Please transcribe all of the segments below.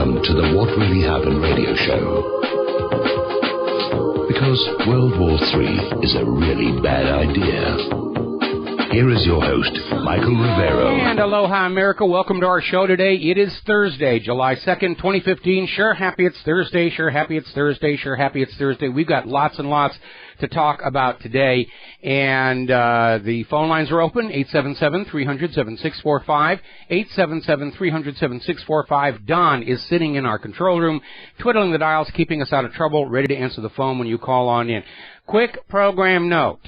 Welcome to the What Really Happened radio show. Because World War III is a really bad idea. Here is your host, Michael Rivero. And aloha, America. Welcome to our show today. It is Thursday, July 2nd, 2015. Sure happy it's Thursday. Sure happy it's Thursday. Sure happy it's Thursday. We've got lots and lots to talk about today. And the phone lines are open, 877-300-7645, 877-300-7645. Don is sitting in our control room, twiddling the dials, keeping us out of trouble, ready to answer the phone when you call on in. Quick program note.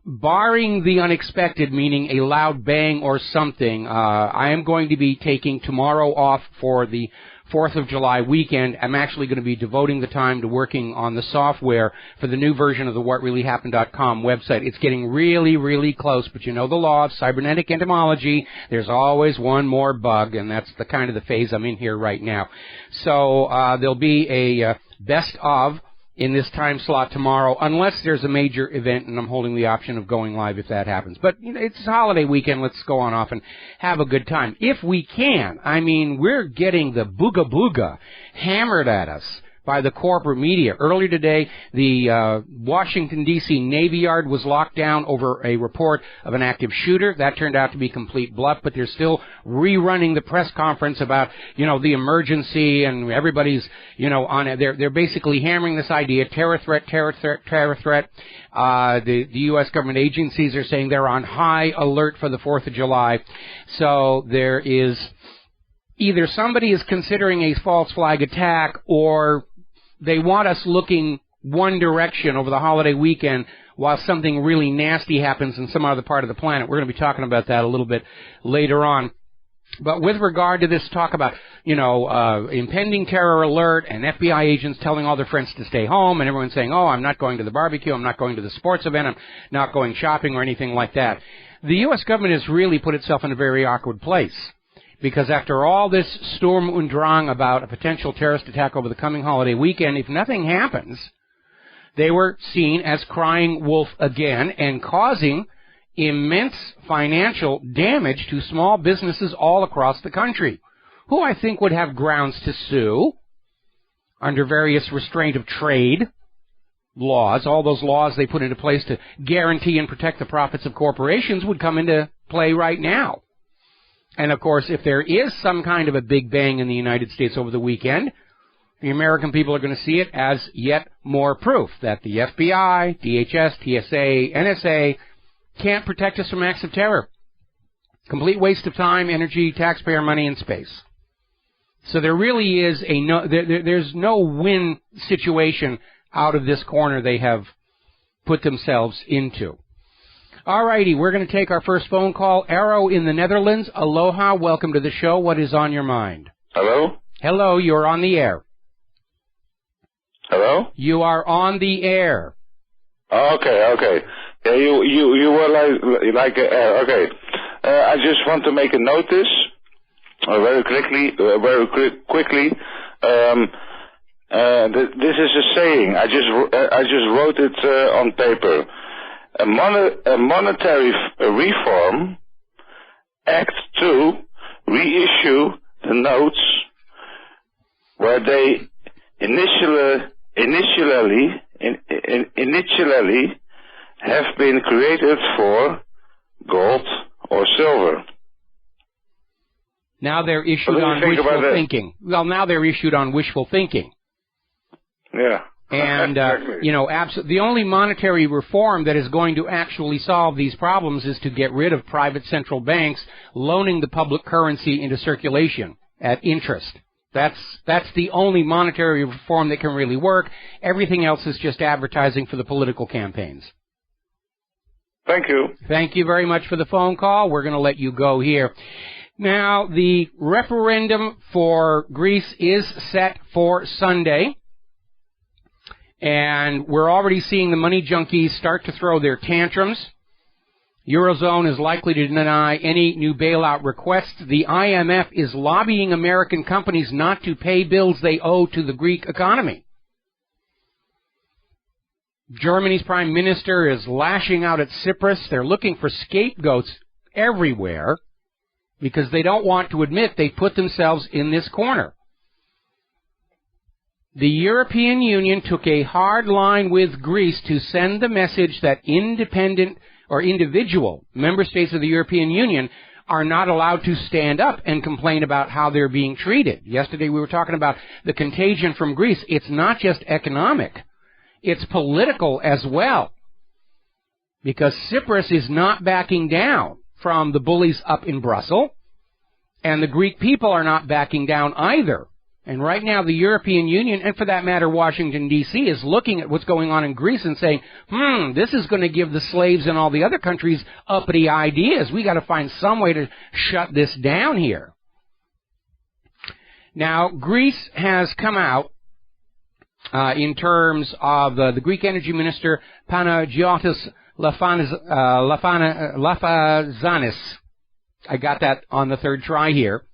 Barring the unexpected, meaning a loud bang or something, I am going to be taking tomorrow off for the 4th of July weekend. I'm actually going to be devoting the time to working on the software for the new version of the WhatReallyHappened.com website. It's getting really, really close, but you know the law of cybernetic entomology. There's always one more bug, and that's the kind of the phase I'm in here right now. So there'll be a best of in this time slot tomorrow, unless there's a major event, and I'm holding the option of going live if that happens. But you know, it's a holiday weekend. Let's go on off and have a good time. If we can, I mean, we're getting the booga booga hammered at us by the corporate media. Earlier today, the Washington, D.C. Navy Yard was locked down over a report of an active shooter. That turned out to be complete bluff, but they're still rerunning the press conference about, you know, the emergency, and everybody's, you know, on it. They're basically hammering this idea, terror threat, terror threat, terror threat. The U.S. government agencies are saying they're on high alert for the 4th of July. So there is either somebody is considering a false flag attack, or they want us looking one direction over the holiday weekend while something really nasty happens in some other part of the planet. We're going to be talking about that a little bit later on. But with regard to this talk about, you know, impending terror alert and FBI agents telling all their friends to stay home, and everyone saying, oh, I'm not going to the barbecue, I'm not going to the sports event, I'm not going shopping or anything like that. The U.S. government has really put itself in a very awkward place. Because after all this Sturm und Drang about a potential terrorist attack over the coming holiday weekend, if nothing happens, they were seen as crying wolf again and causing immense financial damage to small businesses all across the country, who I think would have grounds to sue under various restraint of trade laws. All those laws they put into place to guarantee and protect the profits of corporations would come into play right now. And, of course, if there is some kind of a big bang in the United States over the weekend, the American people are going to see it as yet more proof that the FBI, DHS, TSA, NSA can't protect us from acts of terror. Complete waste of time, energy, taxpayer money, and space. So there really is there's no win situation out of this corner they have put themselves into. All righty, we're going to take our first phone call. Arrow in the Netherlands. Aloha, welcome to the show. What is on your mind? Hello? Hello, you're on the air. Hello? You are on the air. Okay. Yeah, you were like okay. I just want to make a notice very quickly. This is a saying. I just wrote it on paper. A monetary reform act to reissue the notes where they initially have been created for gold or silver. Now they're issued on wishful thinking. Well, now they're issued on wishful thinking. Yeah. And, exactly. you know, the only monetary reform that is going to actually solve these problems is to get rid of private central banks loaning the public currency into circulation at interest. That's the only monetary reform that can really work. Everything else is just advertising for the political campaigns. Thank you. Thank you very much for the phone call. We're going to let you go here. Now, the referendum for Greece is set for Sunday. And we're already seeing the money junkies start to throw their tantrums. Eurozone is likely to deny any new bailout requests. The IMF is lobbying American companies not to pay bills they owe to the Greek economy. Germany's prime minister is lashing out at Cyprus. They're looking for scapegoats everywhere because they don't want to admit they put themselves in this corner. The European Union took a hard line with Greece to send the message that independent or individual member states of the European Union are not allowed to stand up and complain about how they're being treated. Yesterday we were talking about the contagion from Greece. It's not just economic. It's political as well. Because Cyprus is not backing down from the bullies up in Brussels, and the Greek people are not backing down either. And right now the European Union, and for that matter Washington, D.C., is looking at what's going on in Greece and saying, this is going to give the slaves in all the other countries uppity ideas. We got to find some way to shut this down here. Now, Greece has come out in terms of the Greek Energy Minister, Panagiotis Lafazanis. I got that on the third try here.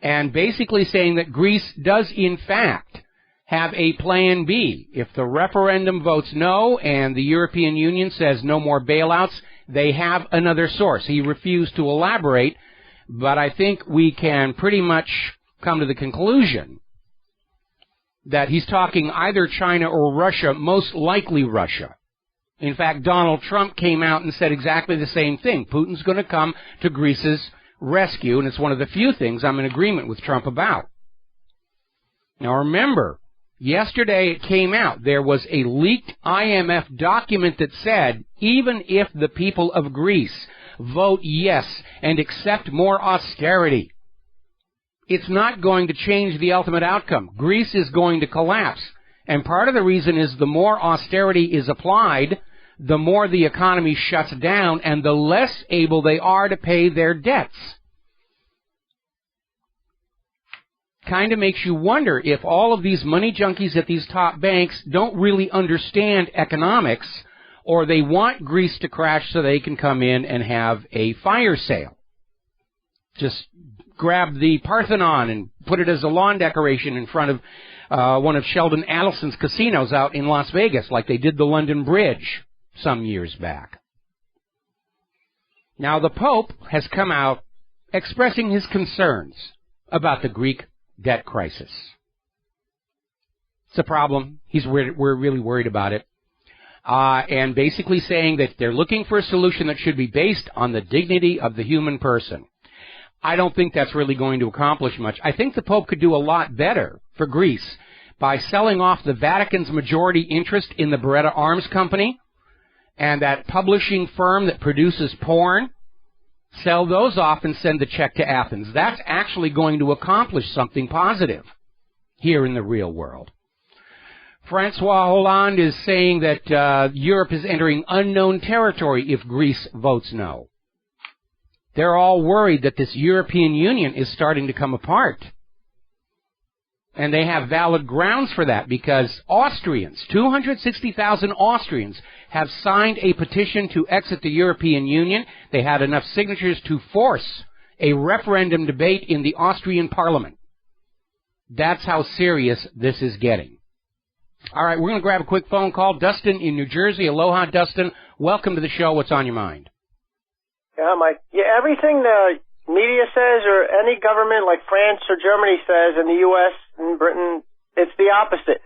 And basically saying that Greece does, in fact, have a plan B. If the referendum votes no and the European Union says no more bailouts, they have another source. He refused to elaborate, but I think we can pretty much come to the conclusion that he's talking either China or Russia, most likely Russia. In fact, Donald Trump came out and said exactly the same thing. Putin's going to come to Greece's rescue, and it's one of the few things I'm in agreement with Trump about. Now remember, yesterday it came out, there was a leaked IMF document that said, even if the people of Greece vote yes and accept more austerity, it's not going to change the ultimate outcome. Greece is going to collapse. And part of the reason is the more austerity is applied, the more the economy shuts down and the less able they are to pay their debts. Kind of makes you wonder if all of these money junkies at these top banks don't really understand economics, or they want Greece to crash so they can come in and have a fire sale. Just grab the Parthenon and put it as a lawn decoration in front of one of Sheldon Adelson's casinos out in Las Vegas, like they did the London Bridge some years back. Now, the Pope has come out expressing his concerns about the Greek debt crisis. It's a problem. We're really worried about it. And basically saying that they're looking for a solution that should be based on the dignity of the human person. I don't think that's really going to accomplish much. I think the Pope could do a lot better for Greece by selling off the Vatican's majority interest in the Beretta Arms Company and that publishing firm that produces porn. Sell those off and send the check to Athens. That's actually going to accomplish something positive here in the real world. Francois Hollande is saying that Europe is entering unknown territory if Greece votes no. They're all worried that this European Union is starting to come apart. And they have valid grounds for that because Austrians, 260,000 Austrians, have signed a petition to exit the European Union. They had enough signatures to force a referendum debate in the Austrian parliament. That's how serious this is getting. All right, we're going to grab a quick phone call. Dustin in New Jersey. Aloha, Dustin. Welcome to the show. What's on your mind? Yeah, Mike. Yeah, everything the media says or any government like France or Germany says in the U.S. and Britain, it's the opposite.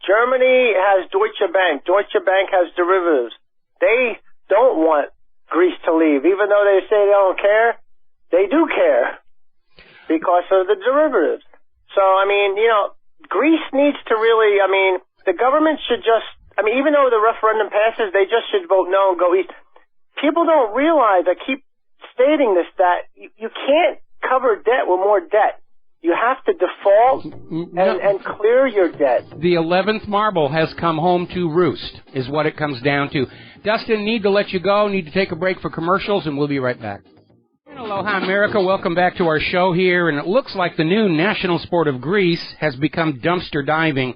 Germany has Deutsche Bank. Deutsche Bank has derivatives. They don't want Greece to leave. Even though they say they don't care, they do care because of the derivatives. So, I mean, Greece needs to really, the government should just, even though the referendum passes, they just should vote no and go east. People don't realize, I keep stating this, that you can't cover debt with more debt. You have to default and clear your debt. The 11th marble has come home to roost, is what it comes down to. Dustin, need to let you go, need to take a break for commercials, and we'll be right back. Aloha, America. Welcome back to our show here, and it looks like the new national sport of Greece has become dumpster diving.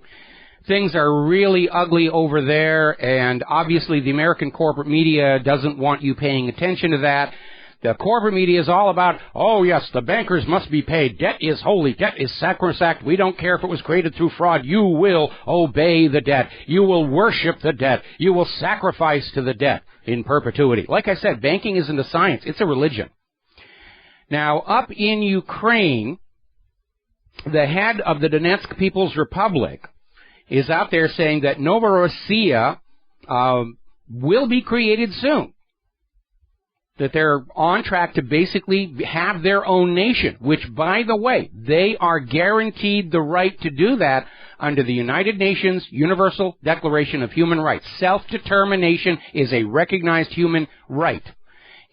Things are really ugly over there, and obviously the American corporate media doesn't want you paying attention to that. The corporate media is all about, oh yes, the bankers must be paid. Debt is holy. Debt is sacrosanct. We don't care if it was created through fraud. You will obey the debt. You will worship the debt. You will sacrifice to the debt in perpetuity. Like I said, banking isn't a science. It's a religion. Now, up in Ukraine, the head of the Donetsk People's Republic is out there saying that Novorossiya will be created soon. That they're on track to basically have their own nation, which, by the way, they are guaranteed the right to do that under the United Nations Universal Declaration of Human Rights. Self-determination is a recognized human right.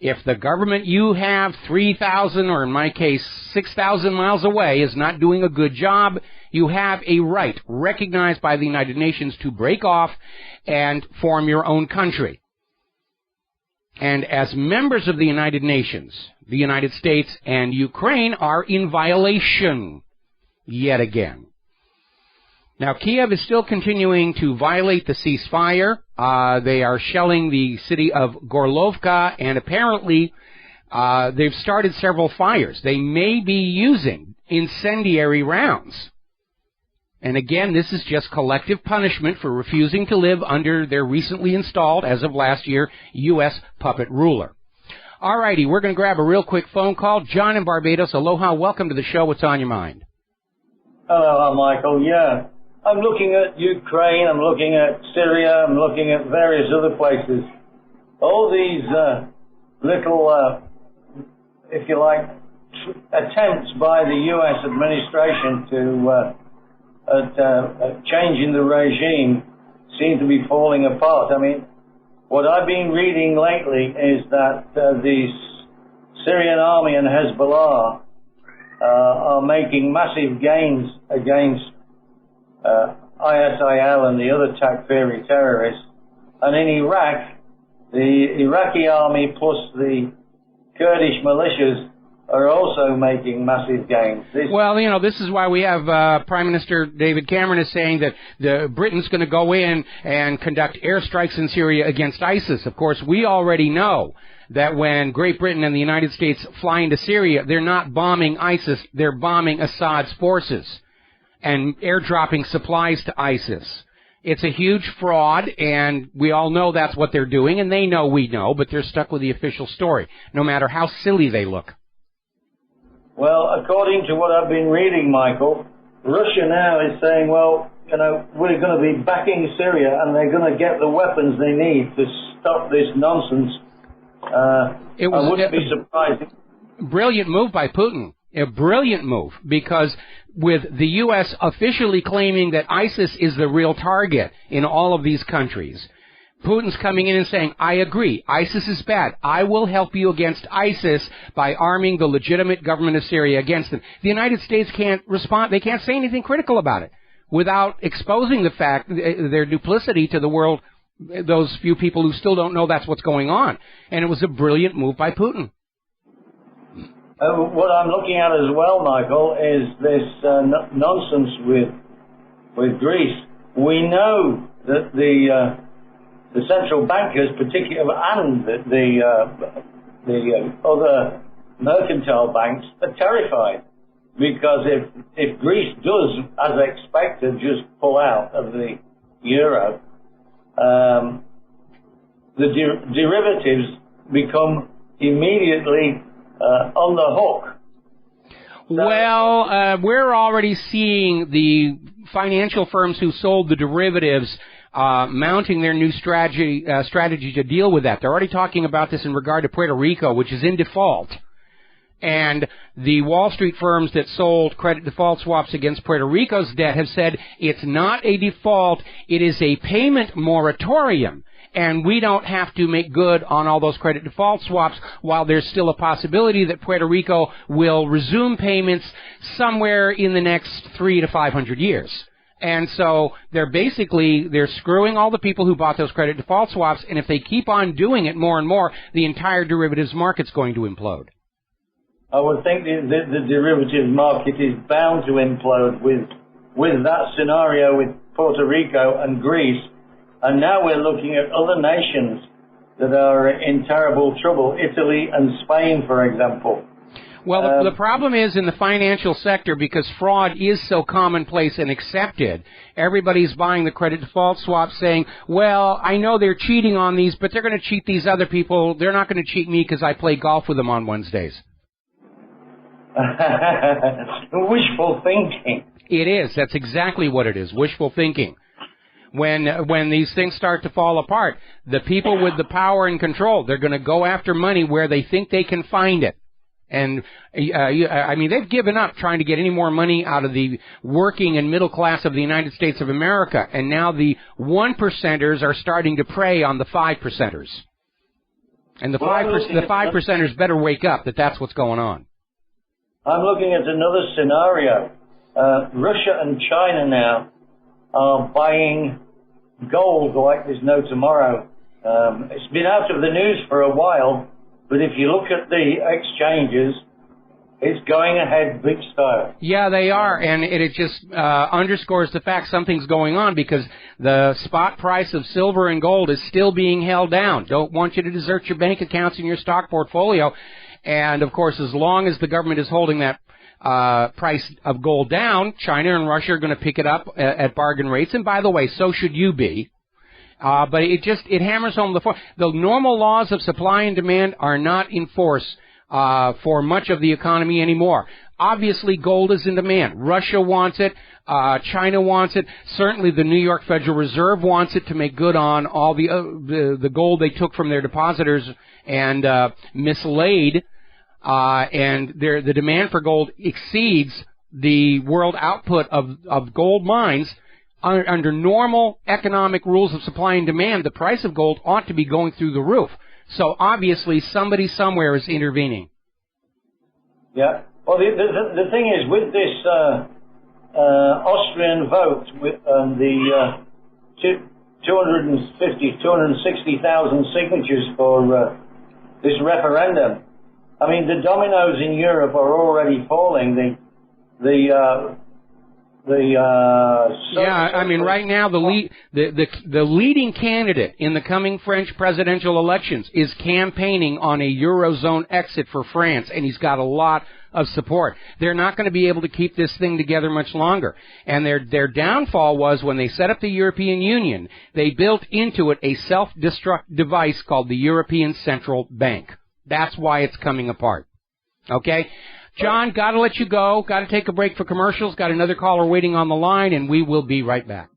If the government you have 3,000, or in my case 6,000 miles away is not doing a good job, you have a right recognized by the United Nations to break off and form your own country. And as members of the United Nations, the United States and Ukraine are in violation yet again. Now, Kiev is still continuing to violate the ceasefire. They are shelling the city of Gorlovka, and apparently they've started several fires. They may be using incendiary rounds. And again, this is just collective punishment for refusing to live under their recently installed, as of last year, U.S. puppet ruler. All righty, we're going to grab a real quick phone call. John in Barbados, aloha, welcome to the show. What's on your mind? Hello, Michael. Yeah, I'm looking at Ukraine, I'm looking at Syria, I'm looking at various other places. All these little, if you like, attempts by the U.S. administration to changing the regime seem to be falling apart. I mean, what I've been reading lately is that the Syrian army and Hezbollah are making massive gains against ISIL and the other Takfiri terrorists. And in Iraq, the Iraqi army plus the Kurdish militias are also making massive gains. Well, you know, this is why we have Prime Minister David Cameron is saying that Britain's going to go in and conduct airstrikes in Syria against ISIS. Of course, we already know that when Great Britain and the United States fly into Syria, they're not bombing ISIS, they're bombing Assad's forces and airdropping supplies to ISIS. It's a huge fraud, and we all know that's what they're doing, and they know we know, but they're stuck with the official story, no matter how silly they look. Well, according to what I've been reading, Michael, Russia now is saying, well, you know, we're going to be backing Syria and they're going to get the weapons they need to stop this nonsense. I wouldn't be surprised. Brilliant move by Putin. A brilliant move, because with the U.S. officially claiming that ISIS is the real target in all of these countries, Putin's coming in and saying, I agree, ISIS is bad. I will help you against ISIS by arming the legitimate government of Syria against them. The United States can't respond. They can't say anything critical about it without exposing the fact, their duplicity to the world, those few people who still don't know that's what's going on. And it was a brilliant move by Putin. What I'm looking at as well, Michael, is this nonsense with Greece. We know that the central bankers, particularly, and the other mercantile banks, are terrified, because if Greece does, as expected, just pull out of the euro, the derivatives become immediately on the hook. Well, we're already seeing the financial firms who sold the derivatives mounting their new strategy to deal with that. They're already talking about this in regard to Puerto Rico, which is in default. And the Wall Street firms that sold credit default swaps against Puerto Rico's debt have said it's not a default, it is a payment moratorium. And we don't have to make good on all those credit default swaps, while there's still a possibility that Puerto Rico will resume payments somewhere in the next 300 to 500 years. And so they're screwing all the people who bought those credit default swaps, and if they keep on doing it more and more, the entire derivatives market's going to implode. I would think the derivatives market is bound to implode with that scenario with Puerto Rico and Greece. And now we're looking at other nations that are in terrible trouble, Italy and Spain, for example. Well, the problem is in the financial sector, because fraud is so commonplace and accepted, everybody's buying the credit default swap saying, well, I know they're cheating on these, but they're going to cheat these other people. They're not going to cheat me because I play golf with them on Wednesdays. Wishful thinking. It is. That's exactly what it is. Wishful thinking. when these things start to fall apart. The people with the power and control, they're going to go after money where they think they can find it. And, I mean, they've given up trying to get any more money out of the working and middle class of the United States of America. And now the 1%ers are starting to prey on the 5%ers. And the 5%ers better wake up that that's what's going on. I'm looking at another scenario. Russia and China now are buying gold like there's no tomorrow. It's been out of the news for a while, but if you look at the exchanges, it's going ahead big style. Yeah, they are, and it just underscores the fact something's going on because the spot price of silver and gold is still being held down. Don't want you to desert your bank accounts and your stock portfolio. And, of course, as long as the government is holding that price of gold down, China and Russia are going to pick it up at bargain rates. And, by the way, so should you be. But it hammers home the normal laws of supply and demand are not in force for much of the economy anymore. Obviously, gold is in demand. Russia wants it. China wants it. Certainly, the New York Federal Reserve wants it to make good on all the gold they took from their depositors and mislaid. And the demand for gold exceeds the world output of gold mines. Under normal economic rules of supply and demand, the price of gold ought to be going through the roof. So obviously, somebody somewhere is intervening. Yeah. Well, the thing is, with this Austrian vote, with the 260,000 signatures for this referendum, I mean, the dominoes in Europe are already falling. Right now the leading candidate in the coming French presidential elections is campaigning on a Eurozone exit for France, and he's got a lot of support. They're not going to be able to keep this thing together much longer. And their downfall was when they set up the European Union, they built into it a self-destruct device called the European Central Bank. That's why it's coming apart. Okay? John, got to let you go. Got to take a break for commercials. Got another caller waiting on the line, and we will be right back.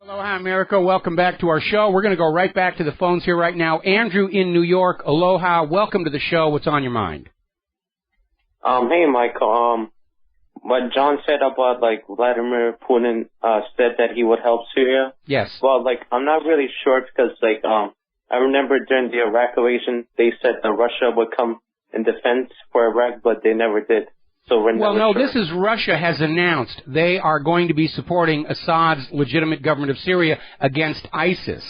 Aloha, America. Welcome back to our show. We're going to go right back to the phones here right now. Andrew in New York. Aloha. Welcome to the show. What's on your mind? Hey, Michael. What John said about, Vladimir Putin said that he would help Syria. Yes. Well, I'm not really sure because, I remember during the Iraq invasion, they said that Russia would come in defense for Iraq, but they never did. So we're never sure. This is Russia has announced they are going to be supporting Assad's legitimate government of Syria against ISIS.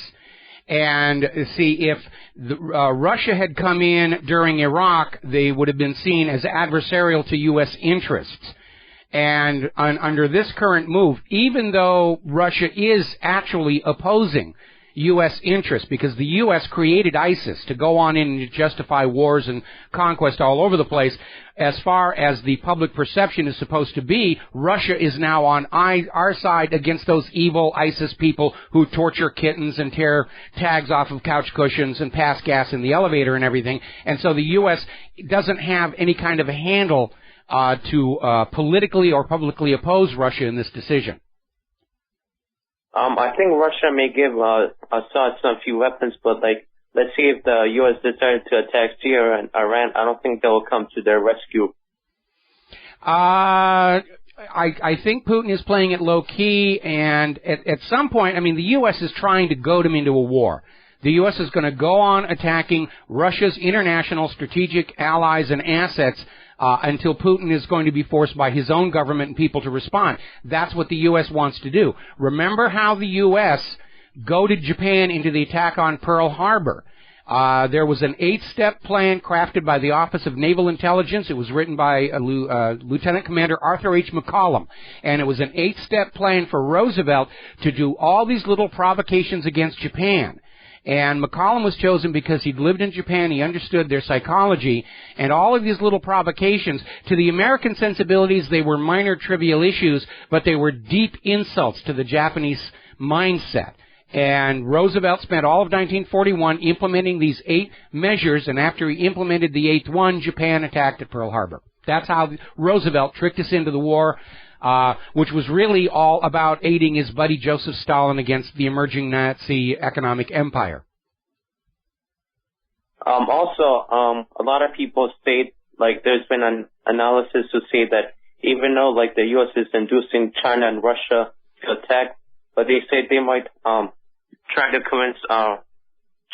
And see, if Russia had come in during Iraq, they would have been seen as adversarial to U.S. interests. And under this current move, even though Russia is actually opposing U.S. interests, because the U.S. created ISIS to go on in and to justify wars and conquest all over the place. As far as the public perception is supposed to be, Russia is now on our side against those evil ISIS people who torture kittens and tear tags off of couch cushions and pass gas in the elevator and everything. And so the U.S. doesn't have any kind of a handle to politically or publicly oppose Russia in this decision. I think Russia may give Assad some few weapons, but let's see if the U.S. decided to attack Syria and Iran. I don't think they will come to their rescue. I think Putin is playing it low key, and at some point, the U.S. is trying to goad him into a war. The U.S. is going to go on attacking Russia's international strategic allies and assets until Putin is going to be forced by his own government and people to respond. That's what the U.S. wants to do. Remember how the U.S. goaded Japan into the attack on Pearl Harbor. There was an 8-step plan crafted by the Office of Naval Intelligence. It was written by Lieutenant Commander Arthur H. McCollum. And it was an 8-step plan for Roosevelt to do all these little provocations against Japan. And McCollum was chosen because he'd lived in Japan, he understood their psychology, and all of these little provocations, to the American sensibilities, they were minor trivial issues, but they were deep insults to the Japanese mindset. And Roosevelt spent all of 1941 implementing these 8 measures, and after he implemented the 8th one, Japan attacked at Pearl Harbor. That's how Roosevelt tricked us into the war. which was really all about aiding his buddy Joseph Stalin against the emerging Nazi economic empire. Also, a lot of people state, like, there's been an analysis to say that even though, like, the U.S. is inducing China and Russia to attack, but they say they might try to convince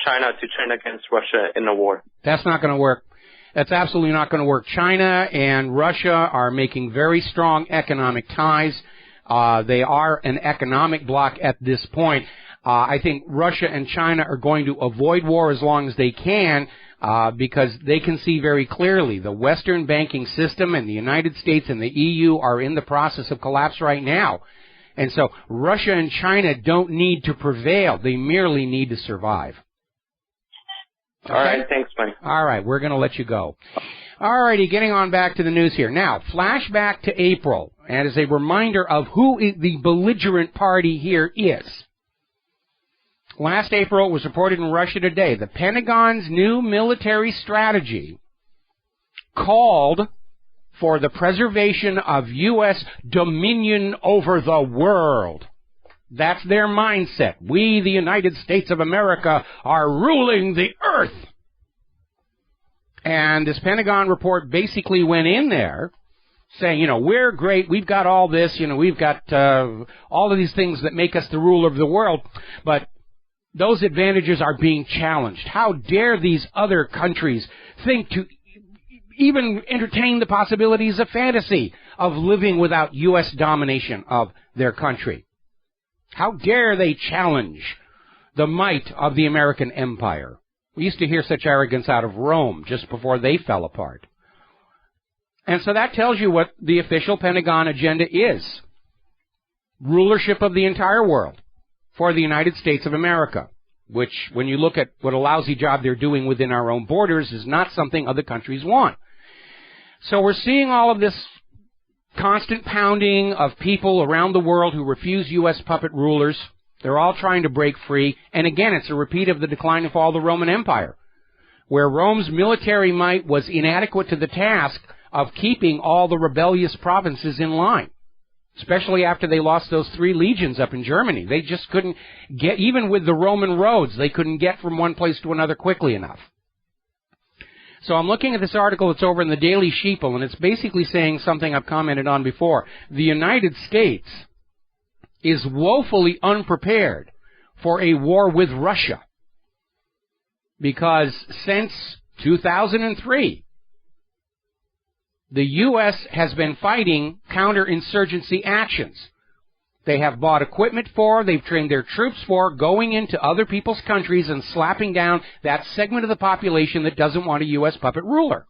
China to turn against Russia in a war. That's not going to work. That's absolutely not going to work. China and Russia are making very strong economic ties. They are an economic bloc at this point. I think Russia and China are going to avoid war as long as they can because they can see very clearly the Western banking system and the United States and the EU are in the process of collapse right now. And so Russia and China don't need to prevail. They merely need to survive. Okay? All right, thanks, Mike. All right, we're going to let you go. All righty, getting on back to the news here. Now, flashback to April, and as a reminder of who the belligerent party here is. Last April, it was reported in Russia Today, the Pentagon's new military strategy called for the preservation of U.S. dominion over the world. That's their mindset. We, the United States of America, are ruling the earth. And this Pentagon report basically went in there saying, we're great, we've got all this, we've got all of these things that make us the ruler of the world, but those advantages are being challenged. How dare these other countries think to even entertain the possibilities of fantasy of living without U.S. domination of their country? How dare they challenge the might of the American empire? We used to hear such arrogance out of Rome just before they fell apart. And so that tells you what the official Pentagon agenda is. Rulership of the entire world for the United States of America, which, when you look at what a lousy job they're doing within our own borders, is not something other countries want. So we're seeing all of this constant pounding of people around the world who refuse U.S. puppet rulers. They're all trying to break free. And again, it's a repeat of the decline and fall of the Roman Empire, where Rome's military might was inadequate to the task of keeping all the rebellious provinces in line, especially after they lost those 3 legions up in Germany. They just couldn't get, even with the Roman roads, they couldn't get from one place to another quickly enough. So I'm looking at this article that's over in the Daily Sheeple, and it's basically saying something I've commented on before. The United States is woefully unprepared for a war with Russia, because since 2003, the U.S. has been fighting counterinsurgency actions. They have bought equipment for, they've trained their troops for, going into other people's countries and slapping down that segment of the population that doesn't want a U.S. puppet ruler.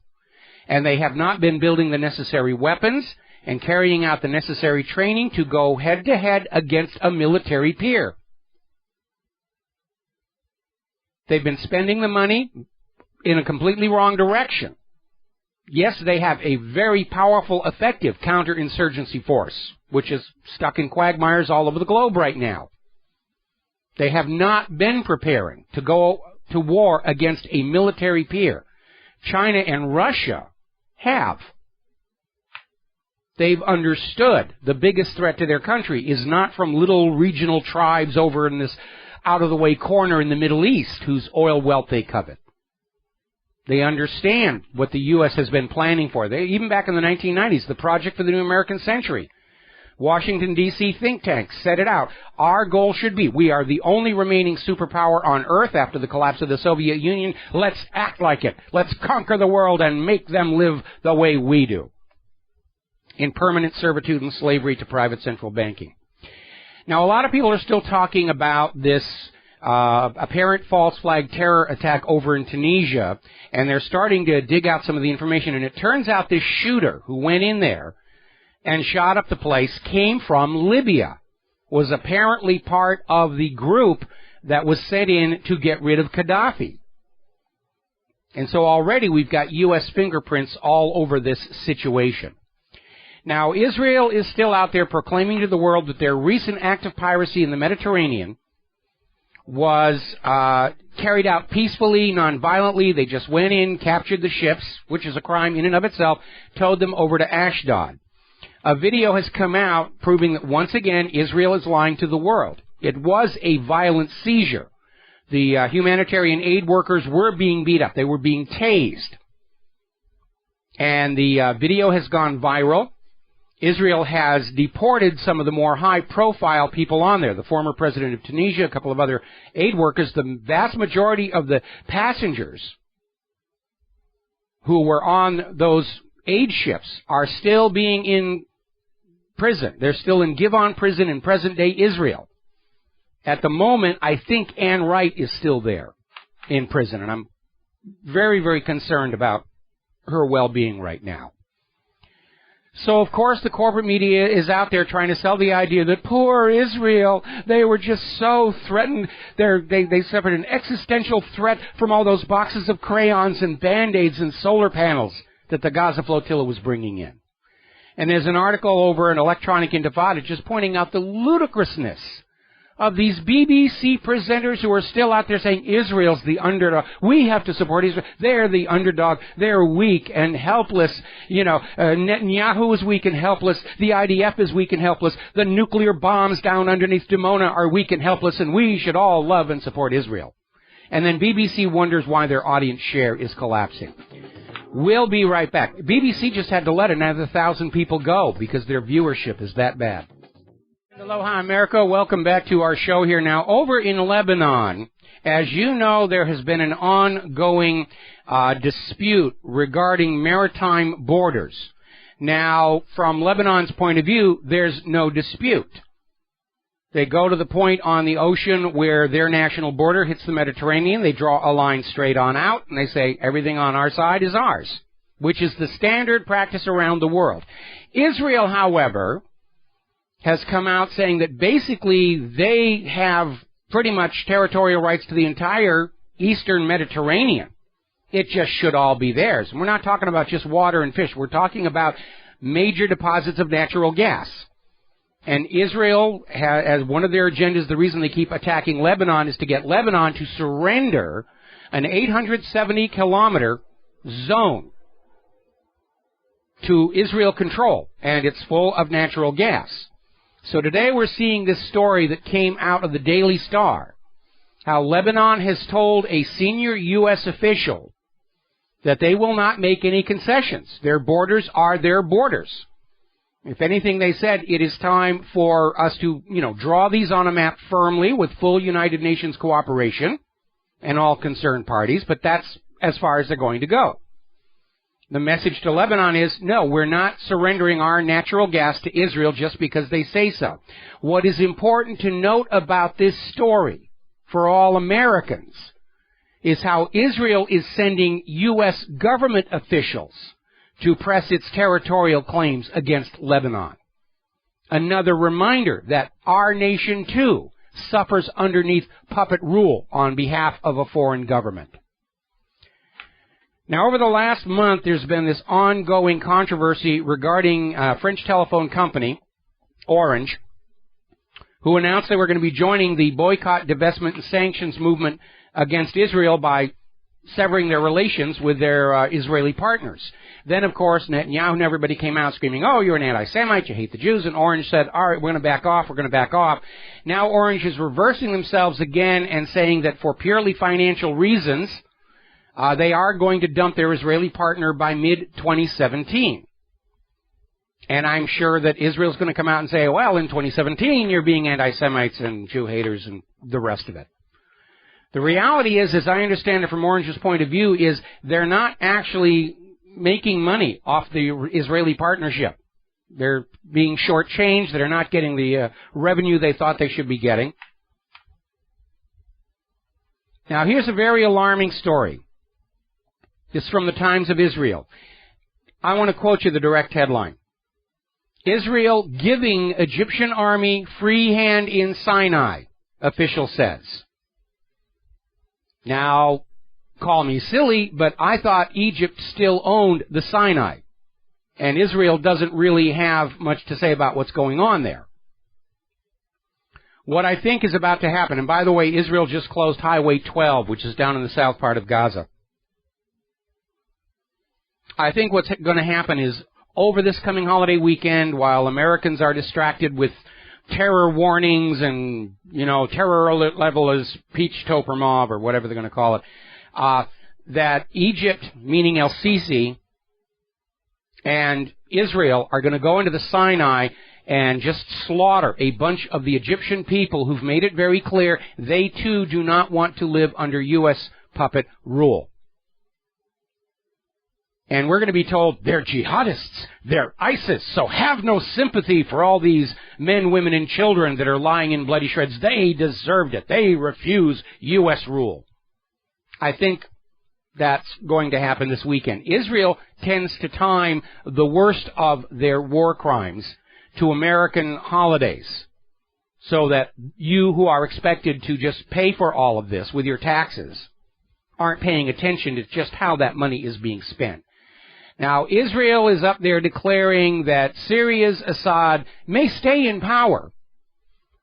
And they have not been building the necessary weapons and carrying out the necessary training to go head-to-head against a military peer. They've been spending the money in a completely wrong direction. Yes, they have a very powerful, effective counterinsurgency force, which is stuck in quagmires all over the globe right now. They have not been preparing to go to war against a military peer. China and Russia have. They've understood the biggest threat to their country is not from little regional tribes over in this out-of-the-way corner in the Middle East whose oil wealth they covet. They understand what the U.S. has been planning for. Even back in the 1990s, the Project for the New American Century, Washington, D.C. think tanks set it out. Our goal should be, we are the only remaining superpower on Earth after the collapse of the Soviet Union. Let's act like it. Let's conquer the world and make them live the way we do, in permanent servitude and slavery to private central banking. Now, a lot of people are still talking about this apparent false flag terror attack over in Tunisia, and they're starting to dig out some of the information. And it turns out this shooter who went in there and shot up the place came from Libya, was apparently part of the group that was sent in to get rid of Gaddafi. And so already we've got U.S. fingerprints all over this situation. Now, Israel is still out there proclaiming to the world that their recent act of piracy in the Mediterranean was carried out peacefully, non-violently. They just went in, captured the ships, which is a crime in and of itself, towed them over to Ashdod. A video has come out proving that once again Israel is lying to the world. It was a violent seizure. The humanitarian aid workers were being beat up. They were being tased. And the video has gone viral. Israel has deported some of the more high-profile people on there. The former president of Tunisia, a couple of other aid workers. The vast majority of the passengers who were on those aid ships are still being in prison. They're still in Givon prison in present-day Israel. At the moment, I think Ann Wright is still there in prison, and I'm very, very concerned about her well-being right now. So, of course, the corporate media is out there trying to sell the idea that poor Israel, they were just so threatened. They suffered an existential threat from all those boxes of crayons and Band-Aids and solar panels that the Gaza flotilla was bringing in. And there's an article over in Electronic Intifada just pointing out the ludicrousness of these BBC presenters who are still out there saying Israel's the underdog. We have to support Israel. They're the underdog. They're weak and helpless. Netanyahu is weak and helpless. The IDF is weak and helpless. The nuclear bombs down underneath Dimona are weak and helpless, and we should all love and support Israel. And then BBC wonders why their audience share is collapsing. We'll be right back. BBC just had to let another 1,000 people go because their viewership is that bad. Aloha, America. Welcome back to our show here now. Over in Lebanon, as you know, there has been an ongoing dispute regarding maritime borders. Now, from Lebanon's point of view, there's no dispute. They go to the point on the ocean where their national border hits the Mediterranean. They draw a line straight on out, and they say everything on our side is ours, which is the standard practice around the world. Israel, however, has come out saying that basically they have pretty much territorial rights to the entire eastern Mediterranean. It just should all be theirs. And we're not talking about just water and fish. We're talking about major deposits of natural gas. And Israel, as one of their agendas, the reason they keep attacking Lebanon is to get Lebanon to surrender an 870-kilometer zone to Israel control. And it's full of natural gas. So today we're seeing this story that came out of the Daily Star, how Lebanon has told a senior U.S. official that they will not make any concessions. Their borders are their borders. If anything, they said it is time for us to, draw these on a map firmly with full United Nations cooperation and all concerned parties, but that's as far as they're going to go. The message to Lebanon is, no, we're not surrendering our natural gas to Israel just because they say so. What is important to note about this story for all Americans is how Israel is sending U.S. government officials to press its territorial claims against Lebanon. Another reminder that our nation, too, suffers underneath puppet rule on behalf of a foreign government. Now, over the last month, there's been this ongoing controversy regarding a French telephone company, Orange, who announced they were going to be joining the boycott, divestment, and sanctions movement against Israel by severing their relations with their Israeli partners. Then, of course, Netanyahu and everybody came out screaming, oh, you're an anti-Semite, you hate the Jews, and Orange said, all right, we're going to back off. Now Orange is reversing themselves again and saying that for purely financial reasons, they are going to dump their Israeli partner by mid-2017. And I'm sure that Israel's going to come out and say, well, in 2017, you're being anti-Semites and Jew haters and the rest of it. The reality is, as I understand it from Orange's point of view, is they're not actually making money off the Israeli partnership. They're being shortchanged. They're not getting the revenue they thought they should be getting. Now, here's a very alarming story. This is from the Times of Israel. I want to quote you the direct headline. Israel giving Egyptian army free hand in Sinai, official says. Now, call me silly, but I thought Egypt still owned the Sinai. And Israel doesn't really have much to say about what's going on there. What I think is about to happen, and by the way, Israel just closed Highway 12, which is down in the south part of Gaza. I think what's going to happen is over this coming holiday weekend while Americans are distracted with terror warnings and, terror alert level is peach toper mauve or whatever they're going to call it, that Egypt, meaning El Sisi, and Israel are going to go into the Sinai and just slaughter a bunch of the Egyptian people who've made it very clear they too do not want to live under U.S. puppet rule. And we're going to be told they're jihadists, they're ISIS, so have no sympathy for all these men, women, and children that are lying in bloody shreds. They deserved it. They refuse U.S. rule. I think that's going to happen this weekend. Israel tends to time the worst of their war crimes to American holidays, so that you who are expected to just pay for all of this with your taxes aren't paying attention to just how that money is being spent. Now, Israel is up there declaring that Syria's Assad may stay in power,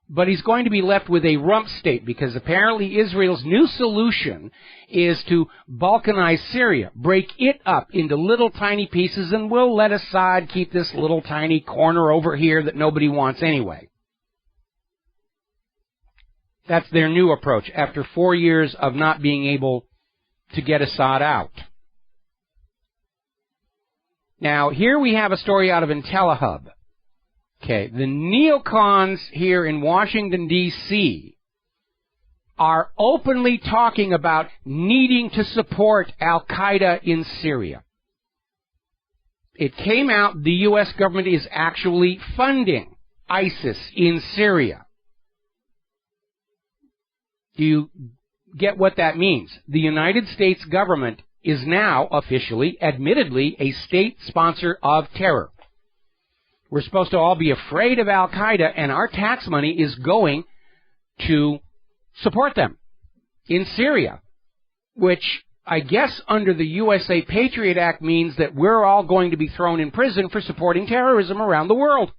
but he's going to be left with a rump state because apparently Israel's new solution is to balkanize Syria, break it up into little tiny pieces, and we'll let Assad keep this little tiny corner over here that nobody wants anyway. That's their new approach after 4 years of not being able to get Assad out. Now, here we have a story out of IntelliHub. Okay, the neocons here in Washington, D.C. are openly talking about needing to support Al-Qaeda in Syria. It came out the U.S. government is actually funding ISIS in Syria. Do you get what that means? The United States government is now officially, admittedly, a state sponsor of terror. We're supposed to all be afraid of Al-Qaeda, and our tax money is going to support them in Syria, which I guess under the USA Patriot Act means that we're all going to be thrown in prison for supporting terrorism around the world.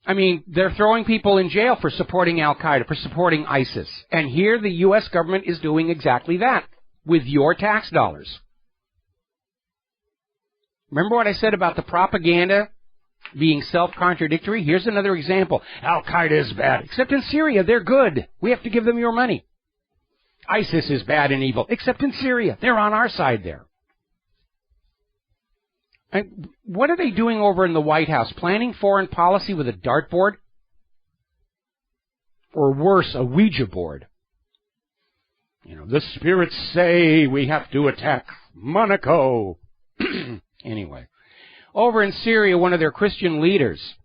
I mean, they're throwing people in jail for supporting Al-Qaeda, for supporting ISIS. And here the U.S. government is doing exactly that with your tax dollars. Remember what I said about the propaganda being self-contradictory? Here's another example. Al-Qaeda is bad, except in Syria they're good. We have to give them your money. ISIS is bad and evil, except in Syria. They're on our side there. And what are they doing over in the White House? Planning foreign policy with a dartboard? Or worse, a Ouija board? The spirits say we have to attack Monaco. Anyway, over in Syria, one of their Christian leaders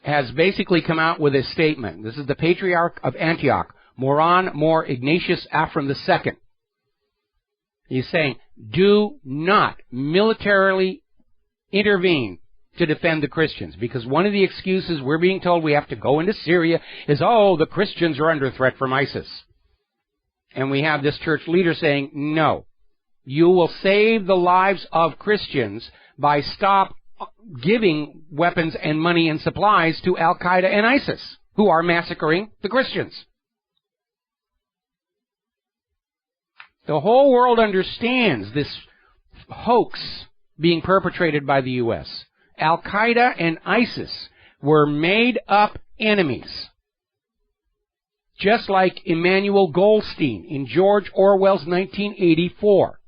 has basically come out with a statement. This is the Patriarch of Antioch, Moran Mor Ignatius Afram II. He's saying, do not militarily intervene to defend the Christians, because one of the excuses we're being told we have to go into Syria is, the Christians are under threat from ISIS. And we have this church leader saying, no, you will save the lives of Christians by stop giving weapons and money and supplies to Al-Qaeda and ISIS, who are massacring the Christians. The whole world understands this hoax being perpetrated by the U.S. Al-Qaeda and ISIS were made-up enemies. Just like Emmanuel Goldstein in George Orwell's 1984.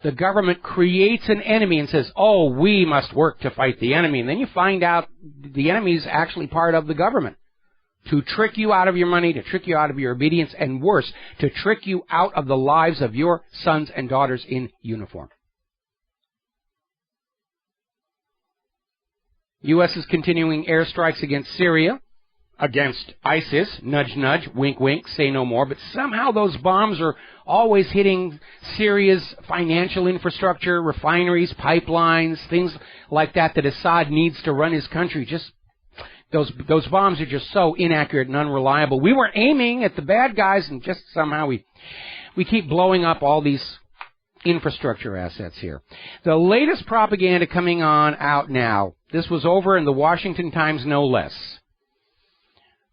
The government creates an enemy and says, we must work to fight the enemy. And then you find out the enemy is actually part of the government. To trick you out of your money, to trick you out of your obedience, and worse, to trick you out of the lives of your sons and daughters in uniform. U.S. is continuing airstrikes against Syria, against ISIS, nudge, nudge, wink, wink, say no more, but somehow those bombs are always hitting Syria's financial infrastructure, refineries, pipelines, things like that Assad needs to run his country. Those bombs are just so inaccurate and unreliable. We were aiming at the bad guys, and just somehow we keep blowing up all these infrastructure assets here. The latest propaganda coming out now, this was over in the Washington Times no less.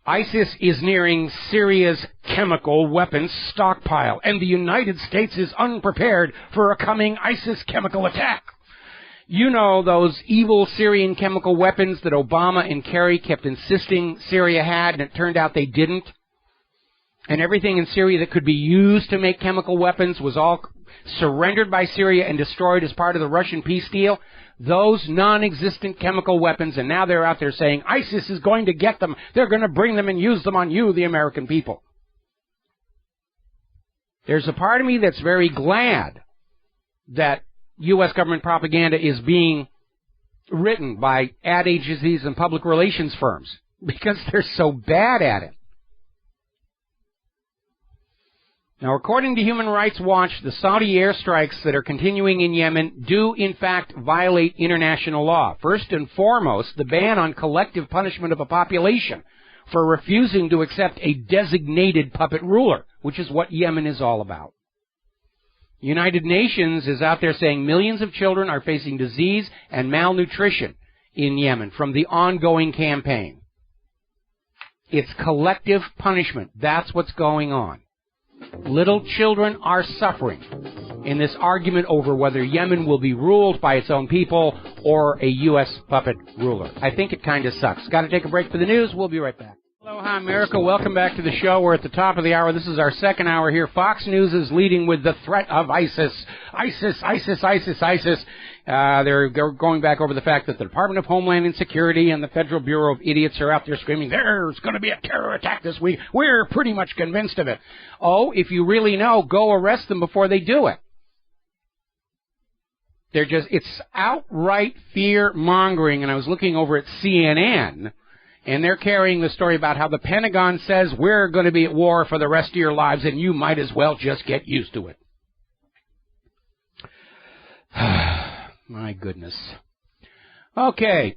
ISIS is nearing Syria's chemical weapons stockpile, and the United States is unprepared for a coming ISIS chemical attack. You know those evil Syrian chemical weapons that Obama and Kerry kept insisting Syria had, and it turned out they didn't? And everything in Syria that could be used to make chemical weapons was all surrendered by Syria and destroyed as part of the Russian peace deal? Those non-existent chemical weapons, and now they're out there saying ISIS is going to get them. They're going to bring them and use them on you, the American people. There's a part of me that's very glad that U.S. government propaganda is being written by ad agencies and public relations firms because they're so bad at it. Now, according to Human Rights Watch, the Saudi airstrikes that are continuing in Yemen do, in fact, violate international law. First and foremost, the ban on collective punishment of a population for refusing to accept a designated puppet ruler, which is what Yemen is all about. The United Nations is out there saying millions of children are facing disease and malnutrition in Yemen from the ongoing campaign. It's collective punishment. That's what's going on. Little children are suffering in this argument over whether Yemen will be ruled by its own people or a U.S. puppet ruler. I think it kind of sucks. Got to take a break for the news. We'll be right back. Aloha, America. Welcome back to the show. We're at the top of the hour. This is our second hour here. Fox News is leading with the threat of ISIS. ISIS, ISIS, ISIS, ISIS. They're going back over the fact that the Department of Homeland Security and the Federal Bureau of Idiots are out there screaming, there's going to be a terror attack this week. We're pretty much convinced of it. Oh, if you really know, go arrest them before they do it. It's outright fear-mongering, and I was looking over at CNN, and they're carrying the story about how the Pentagon says we're going to be at war for the rest of your lives, and you might as well just get used to it. My goodness. Okay.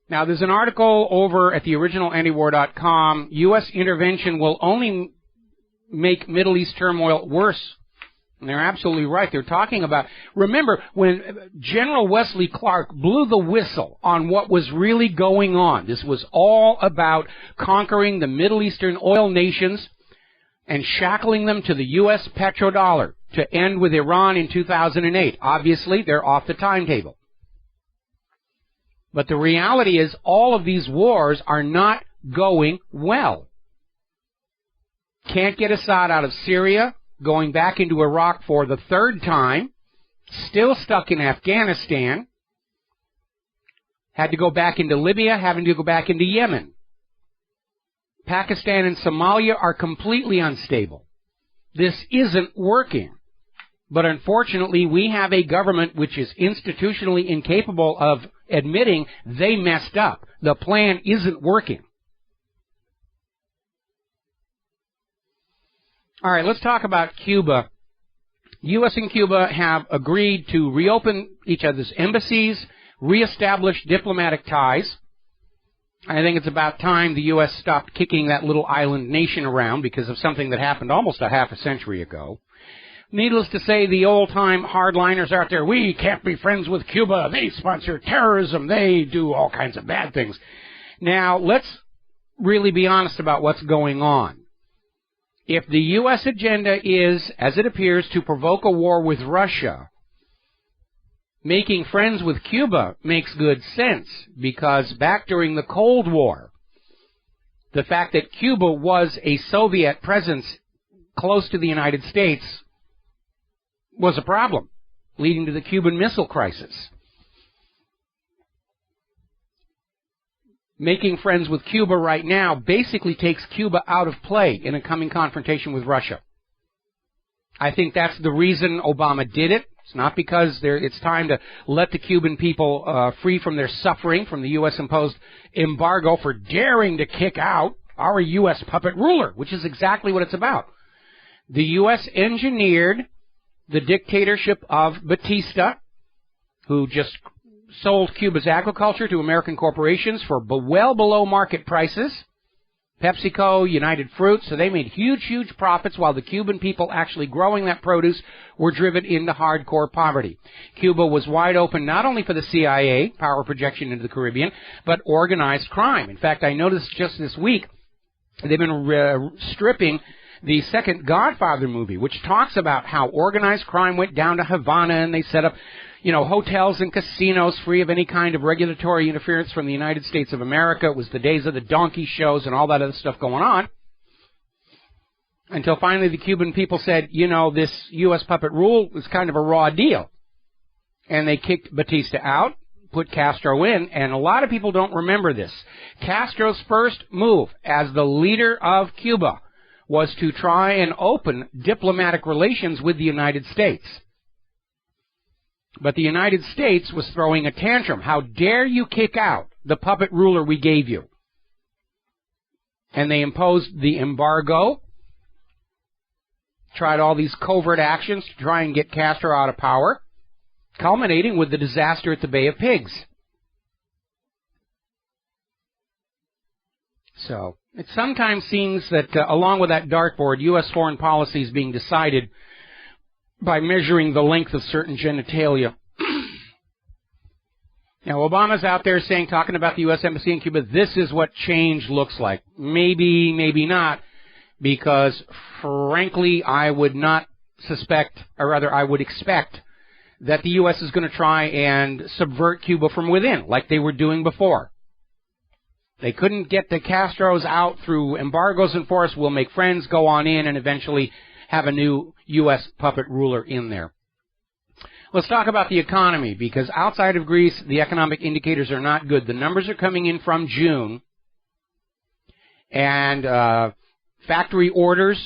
Now, there's an article over at the originalantiwar.com. U.S. intervention will only make Middle East turmoil worse. And they're absolutely right. They're talking about, remember, when General Wesley Clark blew the whistle on what was really going on, this was all about conquering the Middle Eastern oil nations and shackling them to the U.S. petrodollar to end with Iran in 2008. Obviously, they're off the timetable. But the reality is all of these wars are not going well. Can't get Assad out of Syria, going back into Iraq for the third time, still stuck in Afghanistan, had to go back into Libya, having to go back into Yemen. Pakistan and Somalia are completely unstable. This isn't working. But unfortunately, we have a government which is institutionally incapable of admitting they messed up. The plan isn't working. All right, let's talk about Cuba. U.S. and Cuba have agreed to reopen each other's embassies, reestablish diplomatic ties. I think it's about time the U.S. stopped kicking that little island nation around because of something that happened almost a half a century ago. Needless to say, the old-time hardliners out there, we can't be friends with Cuba. They sponsor terrorism. They do all kinds of bad things. Now, let's really be honest about what's going on. If the U.S. agenda is, as it appears, to provoke a war with Russia, making friends with Cuba makes good sense, because back during the Cold War, the fact that Cuba was a Soviet presence close to the United States was a problem, leading to the Cuban Missile Crisis. Making friends with Cuba right now basically takes Cuba out of play in a coming confrontation with Russia. I think that's the reason Obama did it. It's not because it's time to let the Cuban people free from their suffering from the U.S.-imposed embargo for daring to kick out our U.S. puppet ruler, which is exactly what it's about. The U.S. engineered the dictatorship of Batista, who just sold Cuba's agriculture to American corporations for well below market prices, PepsiCo, United Fruit, so they made huge, huge profits while the Cuban people actually growing that produce were driven into hardcore poverty. Cuba was wide open not only for the CIA, power projection into the Caribbean, but organized crime. In fact, I noticed just this week they've been stripping the second Godfather movie, which talks about how organized crime went down to Havana and they set up hotels and casinos free of any kind of regulatory interference from the United States of America. It was the days of the donkey shows and all that other stuff going on. Until finally the Cuban people said, this U.S. puppet rule is kind of a raw deal. And they kicked Batista out, put Castro in, and a lot of people don't remember this. Castro's first move as the leader of Cuba was to try and open diplomatic relations with the United States. But the United States was throwing a tantrum. How dare you kick out the puppet ruler we gave you? And they imposed the embargo, tried all these covert actions to try and get Castro out of power, culminating with the disaster at the Bay of Pigs. So, it sometimes seems that along with that dartboard, U.S. foreign policy is being decided by measuring the length of certain genitalia. Now, Obama's out there talking about the U.S. Embassy in Cuba, this is what change looks like. Maybe, maybe not, because, frankly, I would not suspect, or rather, I would expect that the U.S. is going to try and subvert Cuba from within, like they were doing before. They couldn't get the Castros out through embargoes enforced. We'll make friends, go on in, and eventually have a new U.S. puppet ruler in there. Let's talk about the economy, because outside of Greece, the economic indicators are not good. The numbers are coming in from June, and factory orders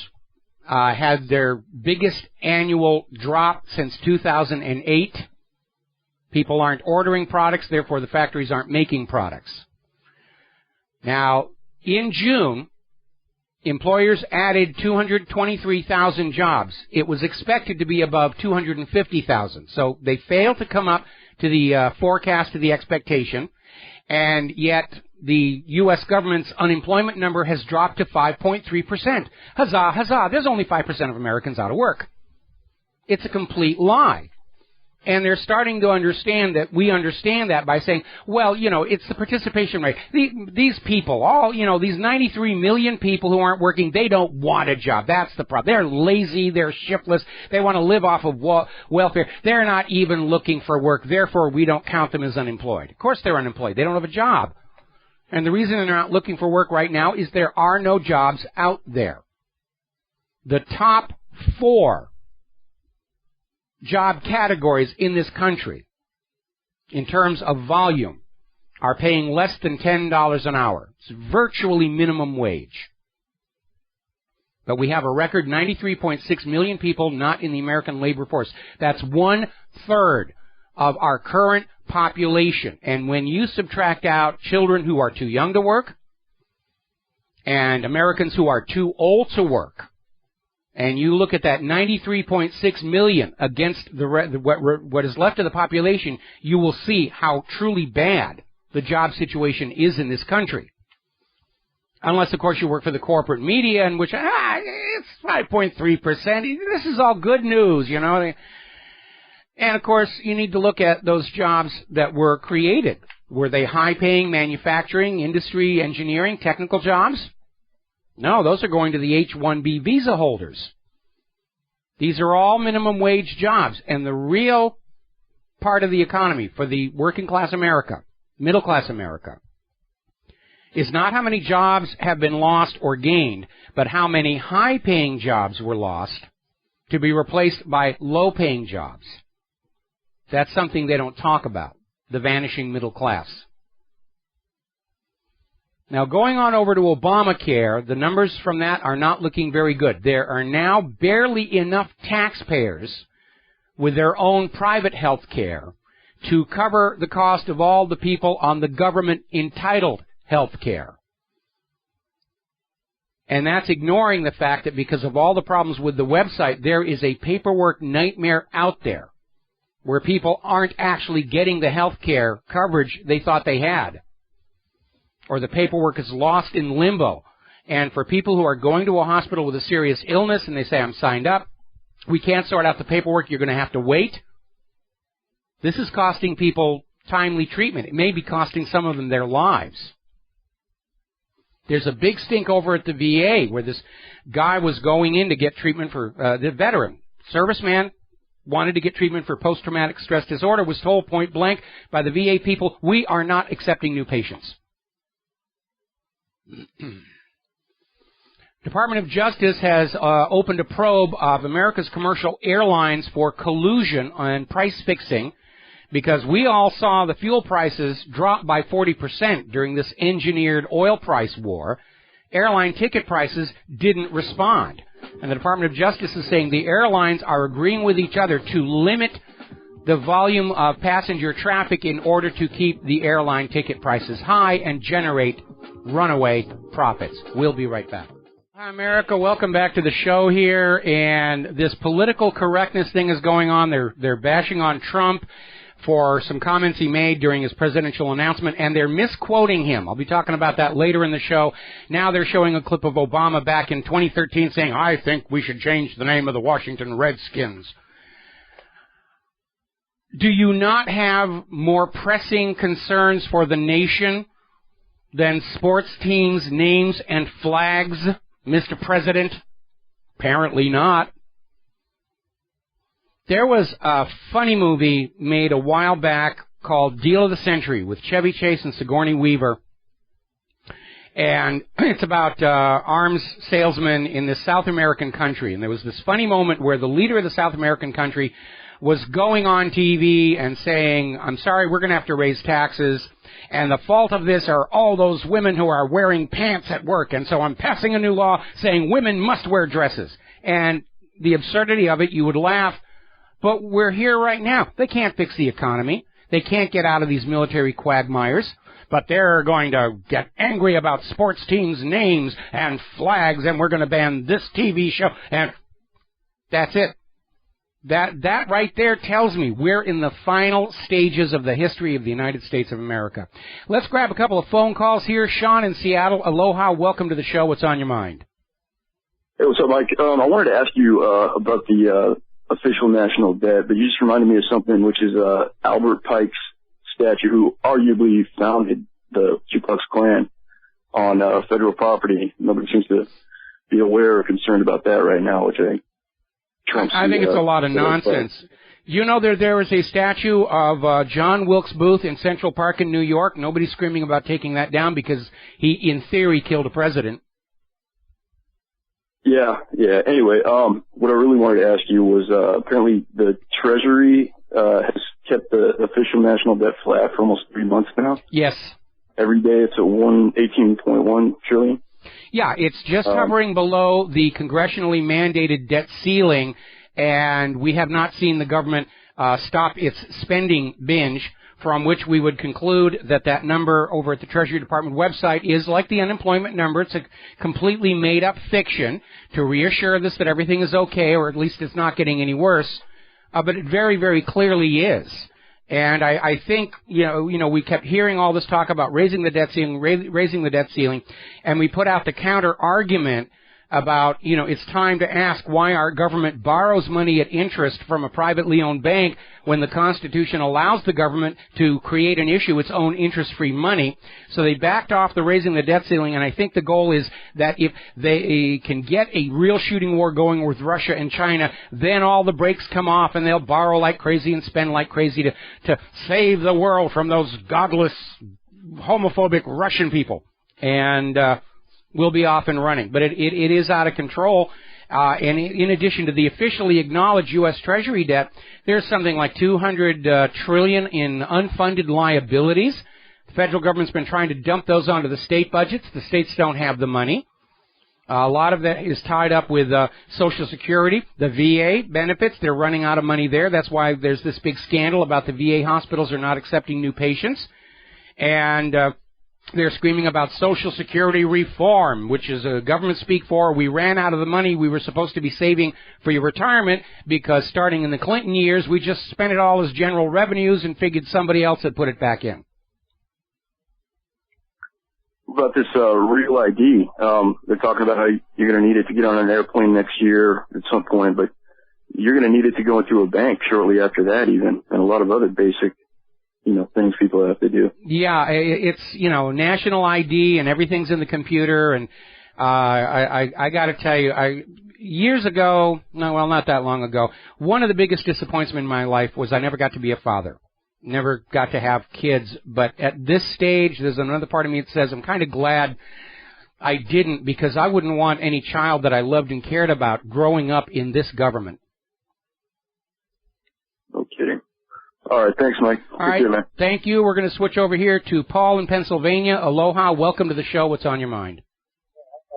had their biggest annual drop since 2008. People aren't ordering products, therefore the factories aren't making products. Now, in June, employers added 223,000 jobs. It was expected to be above 250,000. So they failed to come up to the forecast of the expectation, and yet the U.S. government's unemployment number has dropped to 5.3%. Huzzah, huzzah, there's only 5% of Americans out of work. It's a complete lie. And they're starting to understand that we understand that by saying, well, it's the participation rate. These people, these 93 million people who aren't working, they don't want a job. That's the problem. They're lazy. They're shiftless. They want to live off of welfare. They're not even looking for work. Therefore, we don't count them as unemployed. Of course they're unemployed. They don't have a job. And the reason they're not looking for work right now is there are no jobs out there. The top 4 job categories in this country, in terms of volume, are paying less than $10 an hour. It's virtually minimum wage. But we have a record 93.6 million people not in the American labor force. That's 1/3 of our current population. And when you subtract out children who are too young to work and Americans who are too old to work, and you look at that 93.6 million against what is left of the population, you will see how truly bad the job situation is in this country. Unless, of course, you work for the corporate media, in which, it's 5.3%. This is all good news, And, of course, you need to look at those jobs that were created. Were they high-paying manufacturing, industry, engineering, technical jobs? No, those are going to the H-1B visa holders. These are all minimum wage jobs. And the real part of the economy for the working class America, middle class America, is not how many jobs have been lost or gained, but how many high-paying jobs were lost to be replaced by low-paying jobs. That's something they don't talk about, the vanishing middle class. Now, going on over to Obamacare, the numbers from that are not looking very good. There are now barely enough taxpayers with their own private health care to cover the cost of all the people on the government-entitled health care. And that's ignoring the fact that because of all the problems with the website, there is a paperwork nightmare out there where people aren't actually getting the health care coverage they thought they had. Or the paperwork is lost in limbo. And for people who are going to a hospital with a serious illness and they say, I'm signed up, we can't sort out the paperwork, you're going to have to wait. This is costing people timely treatment. It may be costing some of them their lives. There's a big stink over at the VA where this guy was going in to get treatment for the veteran. Serviceman wanted to get treatment for post-traumatic stress disorder, was told point blank by the VA people, we are not accepting new patients. Department of Justice has opened a probe of America's commercial airlines for collusion and price fixing, because we all saw the fuel prices drop by 40% during this engineered oil price war. Airline ticket prices didn't respond. And the Department of Justice is saying the airlines are agreeing with each other to limit the volume of passenger traffic in order to keep the airline ticket prices high and generate runaway profits. We'll be right back. Hi, America. Welcome back to the show here. And this political correctness thing is going on. They're bashing on Trump for some comments he made during his presidential announcement, and they're misquoting him. I'll be talking about that later in the show. Now they're showing a clip of Obama back in 2013 saying, I think we should change the name of the Washington Redskins. Do you not have more pressing concerns for the nation than sports teams' names and flags, Mr. President? Apparently not. There was a funny movie made a while back called Deal of the Century with Chevy Chase and Sigourney Weaver. And it's about arms salesmen in this South American country. And there was this funny moment where the leader of the South American country was going on TV and saying, I'm sorry, we're going to have to raise taxes. And the fault of this are all those women who are wearing pants at work. And so I'm passing a new law saying women must wear dresses. And the absurdity of it, you would laugh. But we're here right now. They can't fix the economy. They can't get out of these military quagmires. But they're going to get angry about sports teams' names and flags, and we're going to ban this TV show. And that's it. That right there tells me we're in the final stages of the history of the United States of America. Let's grab a couple of phone calls here. Sean in Seattle. Aloha. Welcome to the show. What's on your mind? Hey, what's up, Mike? I wanted to ask you about the official national debt, but you just reminded me of something, which is Albert Pike's statue, who arguably founded the Ku Klux Klan on federal property. Nobody seems to be aware or concerned about that right now, which I think Trump's I think it's a lot of nonsense. You know, there is a statue of John Wilkes Booth in Central Park in New York. Nobody's screaming about taking that down because he, in theory, killed a president. Yeah. Anyway, what I really wanted to ask you was, apparently the Treasury, has kept the official national debt flat for almost 3 months now. Yes. Every day it's at 18.1 trillion. Yeah, it's just hovering below the congressionally mandated debt ceiling, and we have not seen the government, stop its spending binge, from which we would conclude that that number over at the Treasury Department website is like the unemployment number. It's a completely made-up fiction to reassure us that everything is okay, or at least it's not getting any worse. But it very, very clearly is. And I think, you know, we kept hearing all this talk about raising the debt ceiling, and we put out the counter-argument about, you know, it's time to ask why our government borrows money at interest from a privately owned bank when the Constitution allows the government to create and issue its own interest-free money. So they backed off the raising the debt ceiling, and I think the goal is that if they can get a real shooting war going with Russia and China, then all the brakes come off and they'll borrow like crazy and spend like crazy to save the world from those godless, homophobic Russian people. And we'll be off and running. But it is out of control. And in addition to the officially acknowledged U.S. Treasury debt, there's something like $200 trillion in unfunded liabilities. The federal government's been trying to dump those onto the state budgets. The states don't have the money. A lot of that is tied up with Social Security, the VA benefits. They're running out of money there. That's why there's this big scandal about the VA hospitals are not accepting new patients. And they're screaming about Social Security reform, which is a government speak for we ran out of the money we were supposed to be saving for your retirement because starting in the Clinton years, we just spent it all as general revenues and figured somebody else had put it back in. about this real ID. They're talking about how you're going to need it to get on an airplane next year at some point, but you're going to need it to go into a bank shortly after that even, and a lot of other basic, things people have to do. Yeah, it's, national ID and everything's in the computer, and I got to tell you, years ago, not that long ago, one of the biggest disappointments in my life was I never got to be a father. Never got to have kids, but at this stage, there's another part of me that says I'm kind of glad I didn't, because I wouldn't want any child that I loved and cared about growing up in this government. No kidding. All right, thanks, Mike. All right, man. Thank you. We're going to switch over here to Paul in Pennsylvania. Aloha. Welcome to the show. What's on your mind?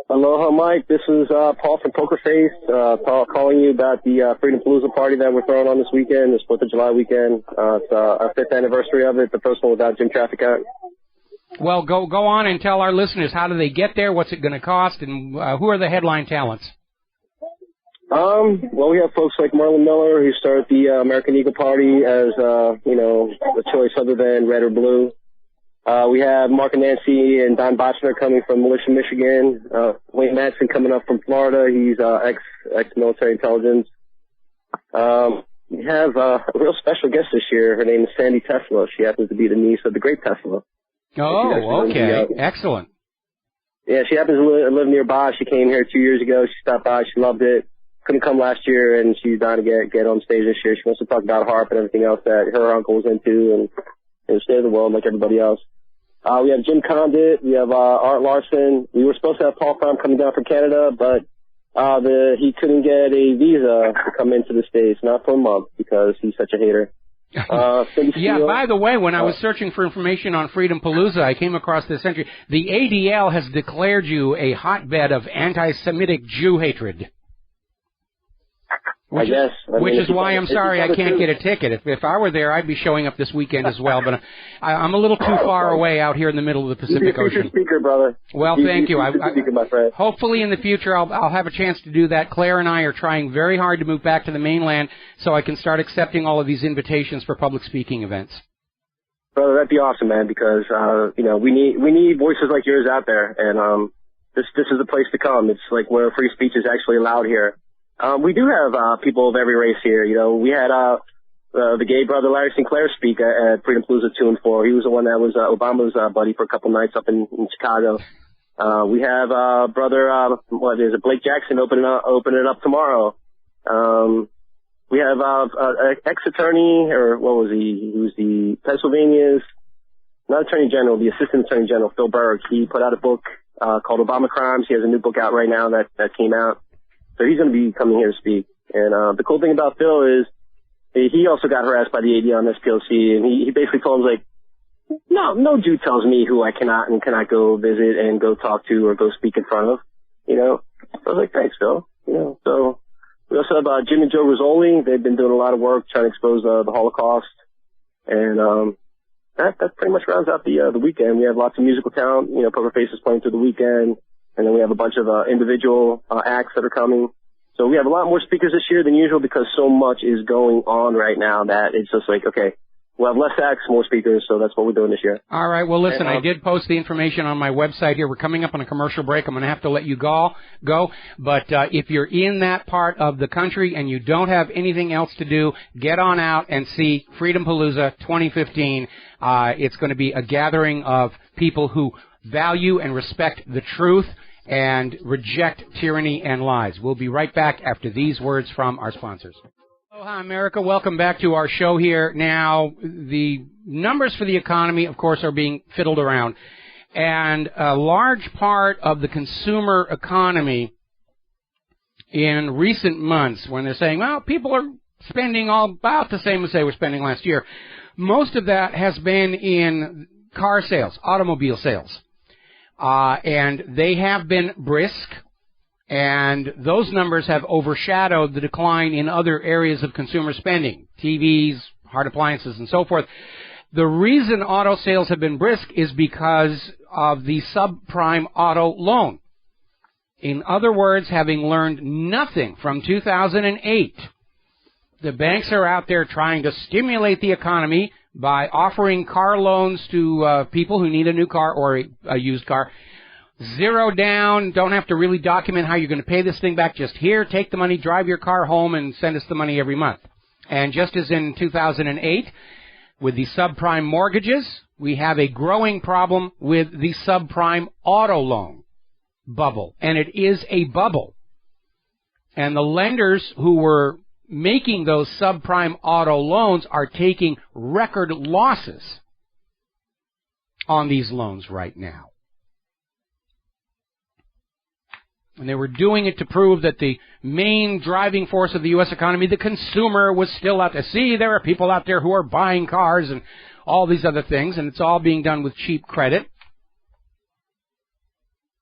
Aloha, Mike. This is Paul from Poker Face. Paul, calling you about the Freedom Palooza party that we're throwing on this weekend, this 4th of July weekend. It's our 5th anniversary of it, the first one without Jim Trafficant. Well, go on and tell our listeners, how do they get there, what's it going to cost, and who are the headline talents? Well, we have folks like Marlon Miller, who started the American Eagle Party as, a choice other than red or blue. We have Mark and Nancy and Don Bochner coming from Militia, Michigan. Wayne Madsen coming up from Florida. He's ex-military intelligence. We have a real special guest this year. Her name is Sandy Tesla. She happens to be the niece of the great Tesla. Oh, okay. Excellent. Yeah, she happens to live nearby. She came here 2 years ago. She stopped by. She loved it. Couldn't come last year, and she's dying to get on stage this year. She wants to talk about harp and everything else that her uncle was into and the state of the world like everybody else. We have Jim Condit. We have Art Larson. We were supposed to have Paul Fromm coming down from Canada, but he couldn't get a visa to come into the States, not for a month, because he's such a hater. Yeah, by the way, when I was searching for information on Freedom Palooza, I came across this entry. The ADL has declared you a hotbed of anti-Semitic Jew hatred. Which is why I'm sorry I can't get a ticket. If I were there, I'd be showing up this weekend as well. But I'm a little too far away out here in the middle of the Pacific Ocean. Speaker, brother. Well, thank you. Speaker, my friend. Hopefully in the future I'll have a chance to do that. Claire and I are trying very hard to move back to the mainland so I can start accepting all of these invitations for public speaking events. Brother, that'd be awesome, man, because we need voices like yours out there, and this is the place to come. It's like where free speech is actually allowed here. We do have people of every race here. We had the gay brother Larry Sinclair speak at Freedom Palooza 2 and 4. He was the one that was Obama's buddy for a couple nights up in Chicago. We have brother Blake Jackson opening it up tomorrow. We have ex-attorney, or what was he? He was the Pennsylvania's, not Attorney General, the Assistant Attorney General, Phil Berg. He put out a book called Obama Crimes. He has a new book out right now that came out. So he's going to be coming here to speak. And the cool thing about Phil is he also got harassed by the AD on SPLC, and he basically told him, like, no Jew tells me who I cannot and cannot go visit and go talk to or go speak in front of. So I was like, thanks, Phil. So we also have Jim and Joe Rizzoli. They've been doing a lot of work trying to expose the Holocaust. And that pretty much rounds out the weekend. We have lots of musical talent. Poker Face is playing through the weekend. And then we have a bunch of individual acts that are coming. So we have a lot more speakers this year than usual because so much is going on right now that it's just like, okay, we'll have less acts, more speakers, so that's what we're doing this year. All right. Well, listen, I did post the information on my website here. We're coming up on a commercial break. I'm going to have to let you go. But if you're in that part of the country and you don't have anything else to do, get on out and see Freedom Palooza 2015. It's going to be a gathering of people who value and respect the truth and reject tyranny and lies. We'll be right back after these words from our sponsors. Aloha, America. Welcome back to our show here. Now, the numbers for the economy, of course, are being fiddled around. And a large part of the consumer economy in recent months, when they're saying, well, people are spending all about the same as they were spending last year, most of that has been in car sales, automobile sales. And they have been brisk, and those numbers have overshadowed the decline in other areas of consumer spending, TVs, hard appliances, and so forth. The reason auto sales have been brisk is because of the subprime auto loan. In other words, having learned nothing from 2008, the banks are out there trying to stimulate the economy by offering car loans to people who need a new car or a used car. Zero down, don't have to really document how you're going to pay this thing back. Just here, take the money, drive your car home, and send us the money every month. And just as in 2008, with the subprime mortgages, we have a growing problem with the subprime auto loan bubble. And it is a bubble. And the lenders who were making those subprime auto loans are taking record losses on these loans right now. And they were doing it to prove that the main driving force of the U.S. economy, the consumer, was still out there. See, there are people out there who are buying cars and all these other things, and it's all being done with cheap credit.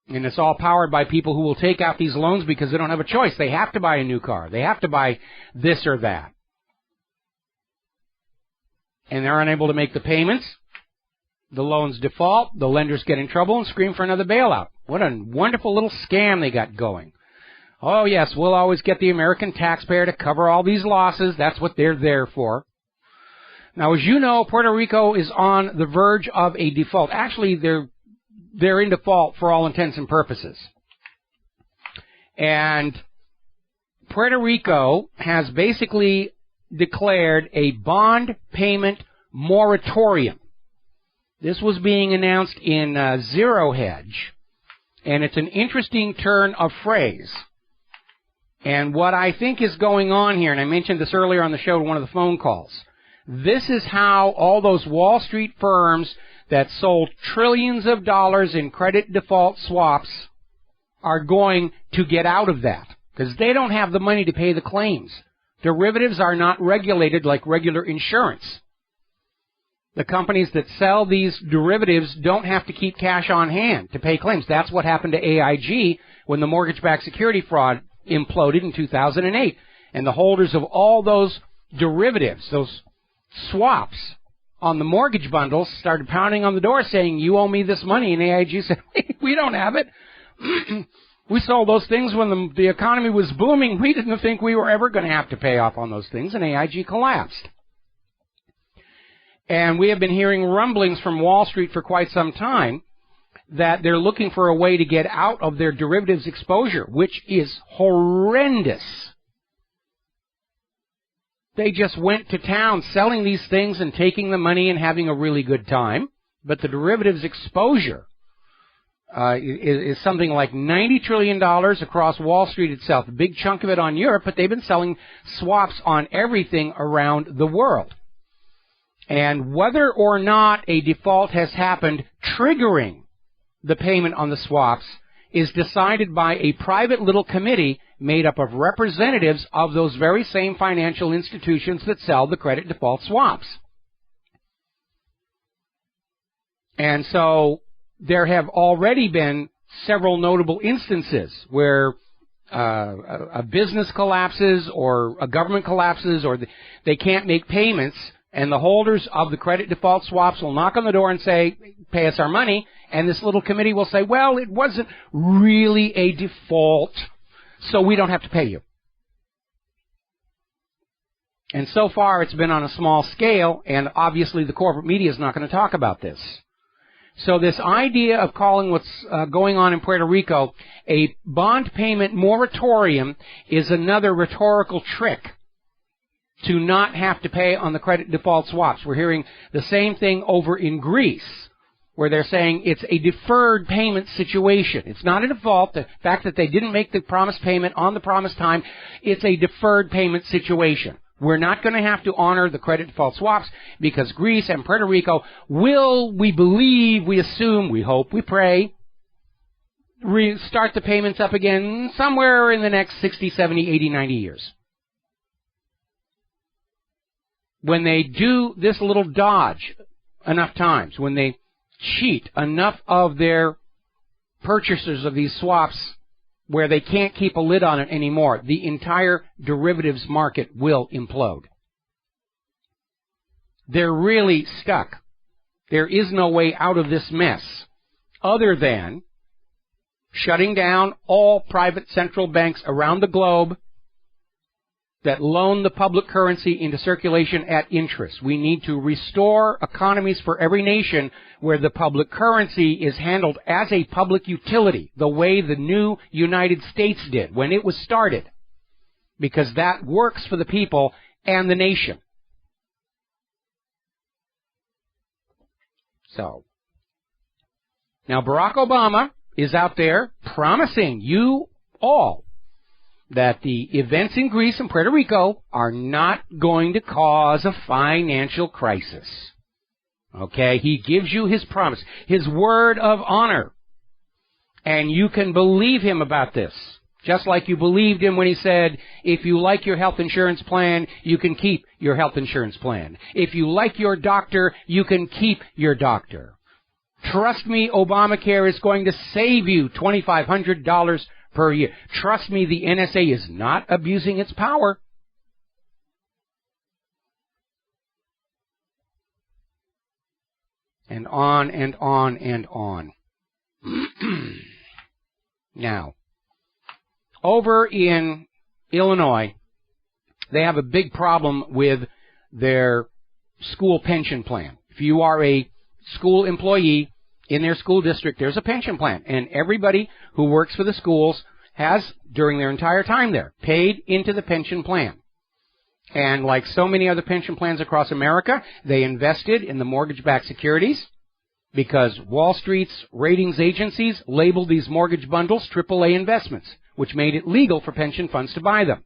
And it's all powered by people who will take out these loans because they don't have a choice. They have to buy a new car. They have to buy this or that. And they're unable to make the payments. The loans default. The lenders get in trouble and scream for another bailout. What a wonderful little scam they got going. Oh, yes, we'll always get the American taxpayer to cover all these losses. That's what they're there for. Now, as you know, Puerto Rico is on the verge of a default. Actually, they're in default for all intents and purposes. And Puerto Rico has basically declared a bond payment moratorium. This was being announced in Zero Hedge. And it's an interesting turn of phrase. And what I think is going on here, and I mentioned this earlier on the show in one of the phone calls, this is how all those Wall Street firms that sold trillions of dollars in credit default swaps are going to get out of that, because they don't have the money to pay the claims. Derivatives are not regulated like regular insurance. The companies that sell these derivatives don't have to keep cash on hand to pay claims. That's what happened to AIG when the mortgage-backed security fraud imploded in 2008. And the holders of all those derivatives, those swaps on the mortgage bundles, started pounding on the door saying, you owe me this money. And AIG said, we don't have it. We sold those things when the economy was booming. We didn't think we were ever going to have to pay off on those things. And AIG collapsed. And we have been hearing rumblings from Wall Street for quite some time that they're looking for a way to get out of their derivatives exposure, which is horrendous. They just went to town selling these things and taking the money and having a really good time. But the derivatives exposure is something like $90 trillion across Wall Street itself, a big chunk of it on Europe, but they've been selling swaps on everything around the world. And whether or not a default has happened triggering the payment on the swaps is decided by a private little committee made up of representatives of those very same financial institutions that sell the credit default swaps. And so there have already been several notable instances where a business collapses or a government collapses or they can't make payments, and the holders of the credit default swaps will knock on the door and say, pay us our money. And this little committee will say, well, it wasn't really a default, so we don't have to pay you. And so far, it's been on a small scale, and obviously the corporate media is not going to talk about this. So this idea of calling what's going on in Puerto Rico a bond payment moratorium is another rhetorical trick to not have to pay on the credit default swaps. We're hearing the same thing over in Greece, where they're saying it's a deferred payment situation. It's not a default. The fact that they didn't make the promised payment on the promised time, it's a deferred payment situation. We're not going to have to honor the credit default swaps because Greece and Puerto Rico will, we believe, we assume, we hope, we pray, start the payments up again somewhere in the next 60, 70, 80, 90 years. When they do this little dodge enough times, when they cheat enough of their purchasers of these swaps where they can't keep a lid on it anymore, the entire derivatives market will implode. They're really stuck. There is no way out of this mess other than shutting down all private central banks around the globe that loan the public currency into circulation at interest. We need to restore economies for every nation where the public currency is handled as a public utility, the way the new United States did when it was started, because that works for the people and the nation. So, now Barack Obama is out there promising you all that the events in Greece and Puerto Rico are not going to cause a financial crisis. Okay? He gives you his promise, his word of honor. And you can believe him about this. Just like you believed him when he said, if you like your health insurance plan, you can keep your health insurance plan. If you like your doctor, you can keep your doctor. Trust me, Obamacare is going to save you $2,500 per year. Trust me, the NSA is not abusing its power. And on and on and on. Now, over in Illinois, they have a big problem with their school pension plan. If you are a school employee in their school district, there's a pension plan. And everybody who works for the schools has, during their entire time there, paid into the pension plan. And like so many other pension plans across America, they invested in the mortgage-backed securities because Wall Street's ratings agencies labeled these mortgage bundles AAA investments, which made it legal for pension funds to buy them.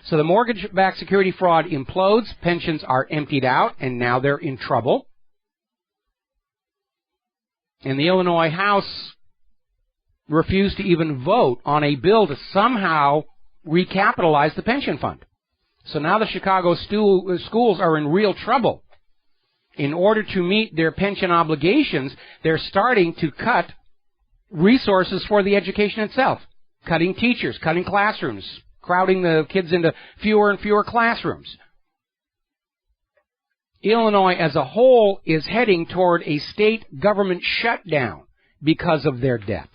So the mortgage-backed security fraud implodes, pensions are emptied out, and now they're in trouble. And the Illinois House refused to even vote on a bill to somehow recapitalize the pension fund. So now the Chicago schools are in real trouble. In order to meet their pension obligations, they're starting to cut resources for the education itself. Cutting teachers, cutting classrooms, crowding the kids into fewer and fewer classrooms. Illinois as a whole is heading toward a state government shutdown because of their debt.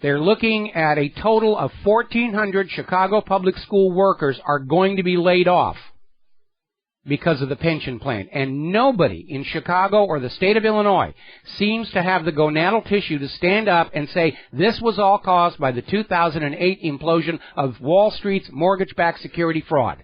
They're looking at a total of 1,400 Chicago public school workers are going to be laid off because of the pension plan. And nobody in Chicago or the state of Illinois seems to have the gonadal tissue to stand up and say this was all caused by the 2008 implosion of Wall Street's mortgage-backed security fraud.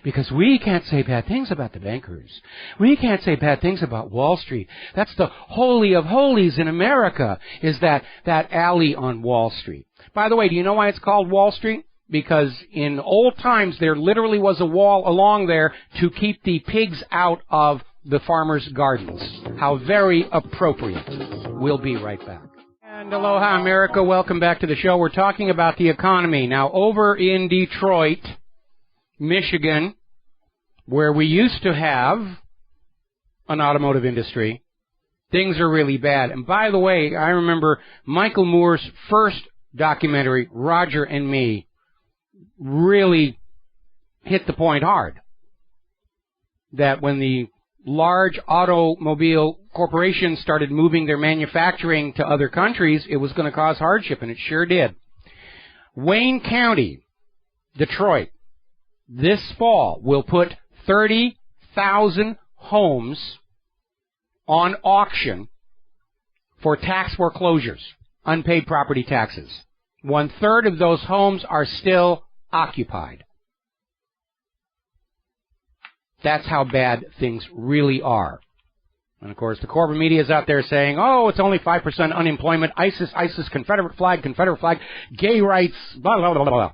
Because we can't say bad things about the bankers. We can't say bad things about Wall Street. That's the holy of holies in America, is that alley on Wall Street. By the way, do you know why it's called Wall Street? Because in old times there literally was a wall along there to keep the pigs out of the farmers' gardens. How very appropriate. We'll be right back. And aloha, America. Welcome back to the show. We're talking about the economy. Now, over in Detroit, Michigan, where we used to have an automotive industry, things are really bad. And by the way, I remember Michael Moore's first documentary, Roger and Me, really hit the point hard. That when the large automobile corporations started moving their manufacturing to other countries, it was going to cause hardship, and it sure did. Wayne County, Detroit, this fall will put 30,000 homes on auction for tax foreclosures, unpaid property taxes. 1/3 of those homes are still occupied. That's how bad things really are. And of course, the corporate media is out there saying, oh, it's only 5% unemployment, ISIS, Confederate flag, gay rights, blah, blah, blah, blah.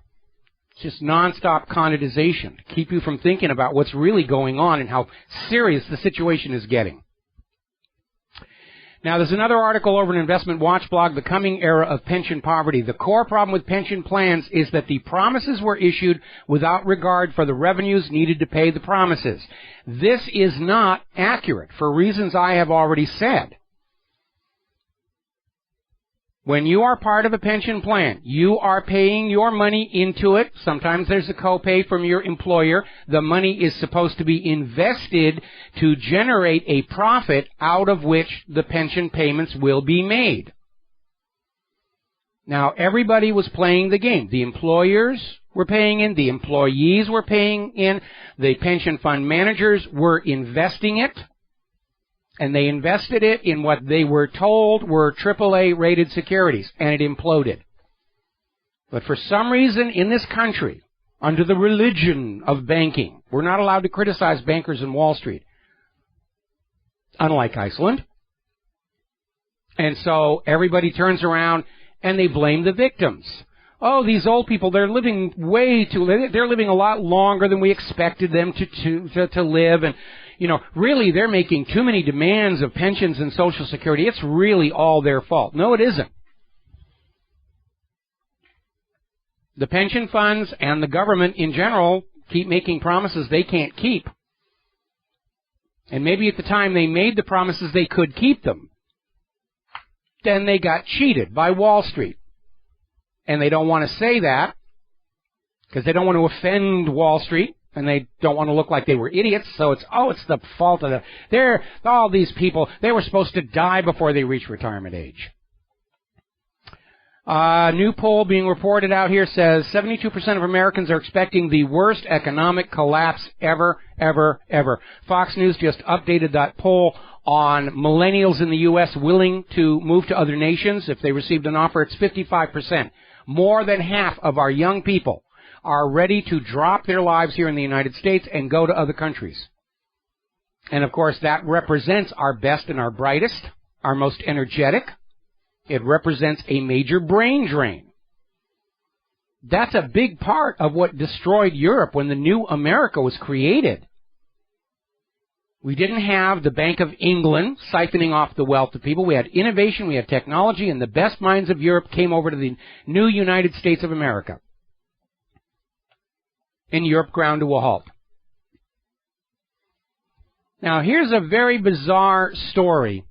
It's just nonstop connotation to keep you from thinking about what's really going on and how serious the situation is getting. Now, there's another article over in Investment Watch blog, The Coming Era of Pension Poverty. The core problem with pension plans is that the promises were issued without regard for the revenues needed to pay the promises. This is not accurate for reasons I have already said. When you are part of a pension plan, you are paying your money into it. Sometimes there's a copay from your employer. The money is supposed to be invested to generate a profit out of which the pension payments will be made. Now, everybody was playing the game. The employers were paying in, the employees were paying in, the pension fund managers were investing it, and they invested it in what they were told were AAA-rated securities, and it imploded. But for some reason in this country, under the religion of banking, we're not allowed to criticize bankers in Wall Street, unlike Iceland. And so everybody turns around and they blame the victims. Oh, these old people, they're living they're living a lot longer than we expected them to live. And, really they're making too many demands of pensions and Social Security. It's really all their fault. No, it isn't. The pension funds and the government in general keep making promises they can't keep. And maybe at the time they made the promises they could keep them. Then they got cheated by Wall Street. And they don't want to say that because they don't want to offend Wall Street and they don't want to look like they were idiots. So it's the fault of all these people. They were supposed to die before they reached retirement age. New poll being reported out here says 72% of Americans are expecting the worst economic collapse ever, ever, ever. Fox News just updated that poll on millennials in the U.S. willing to move to other nations if they received an offer. It's 55%. More than half of our young people are ready to drop their lives here in the United States and go to other countries. And, of course, that represents our best and our brightest, our most energetic. It represents a major brain drain. That's a big part of what destroyed Europe when the new America was created. We didn't have the Bank of England siphoning off the wealth of people. We had innovation, we had technology, and the best minds of Europe came over to the new United States of America. And Europe ground to a halt. Now, here's a very bizarre story.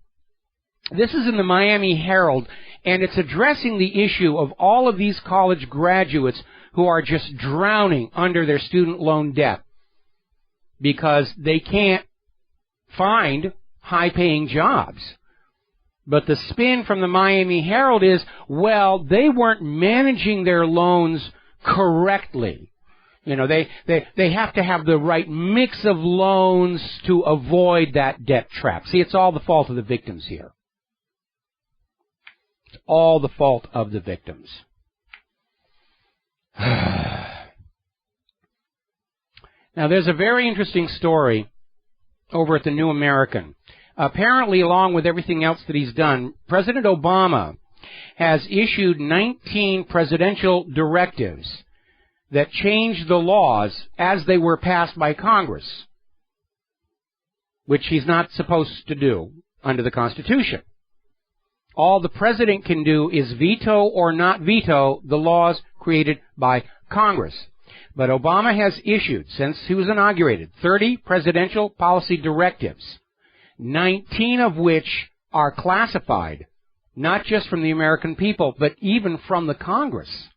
This is in the Miami Herald, and it's addressing the issue of all of these college graduates who are just drowning under their student loan debt because they can't find high-paying jobs. But the spin from the Miami Herald is, well, they weren't managing their loans correctly. They have to have the right mix of loans to avoid that debt trap. See, it's all the fault of the victims here. It's all the fault of the victims. Now, there's a very interesting story over at the New American. Apparently, along with everything else that he's done, President Obama has issued 19 presidential directives that changed the laws as they were passed by Congress, which he's not supposed to do under the Constitution. All the president can do is veto or not veto the laws created by Congress. But Obama has issued, since he was inaugurated, 30 presidential policy directives, 19 of which are classified, not just from the American people, but even from the Congress.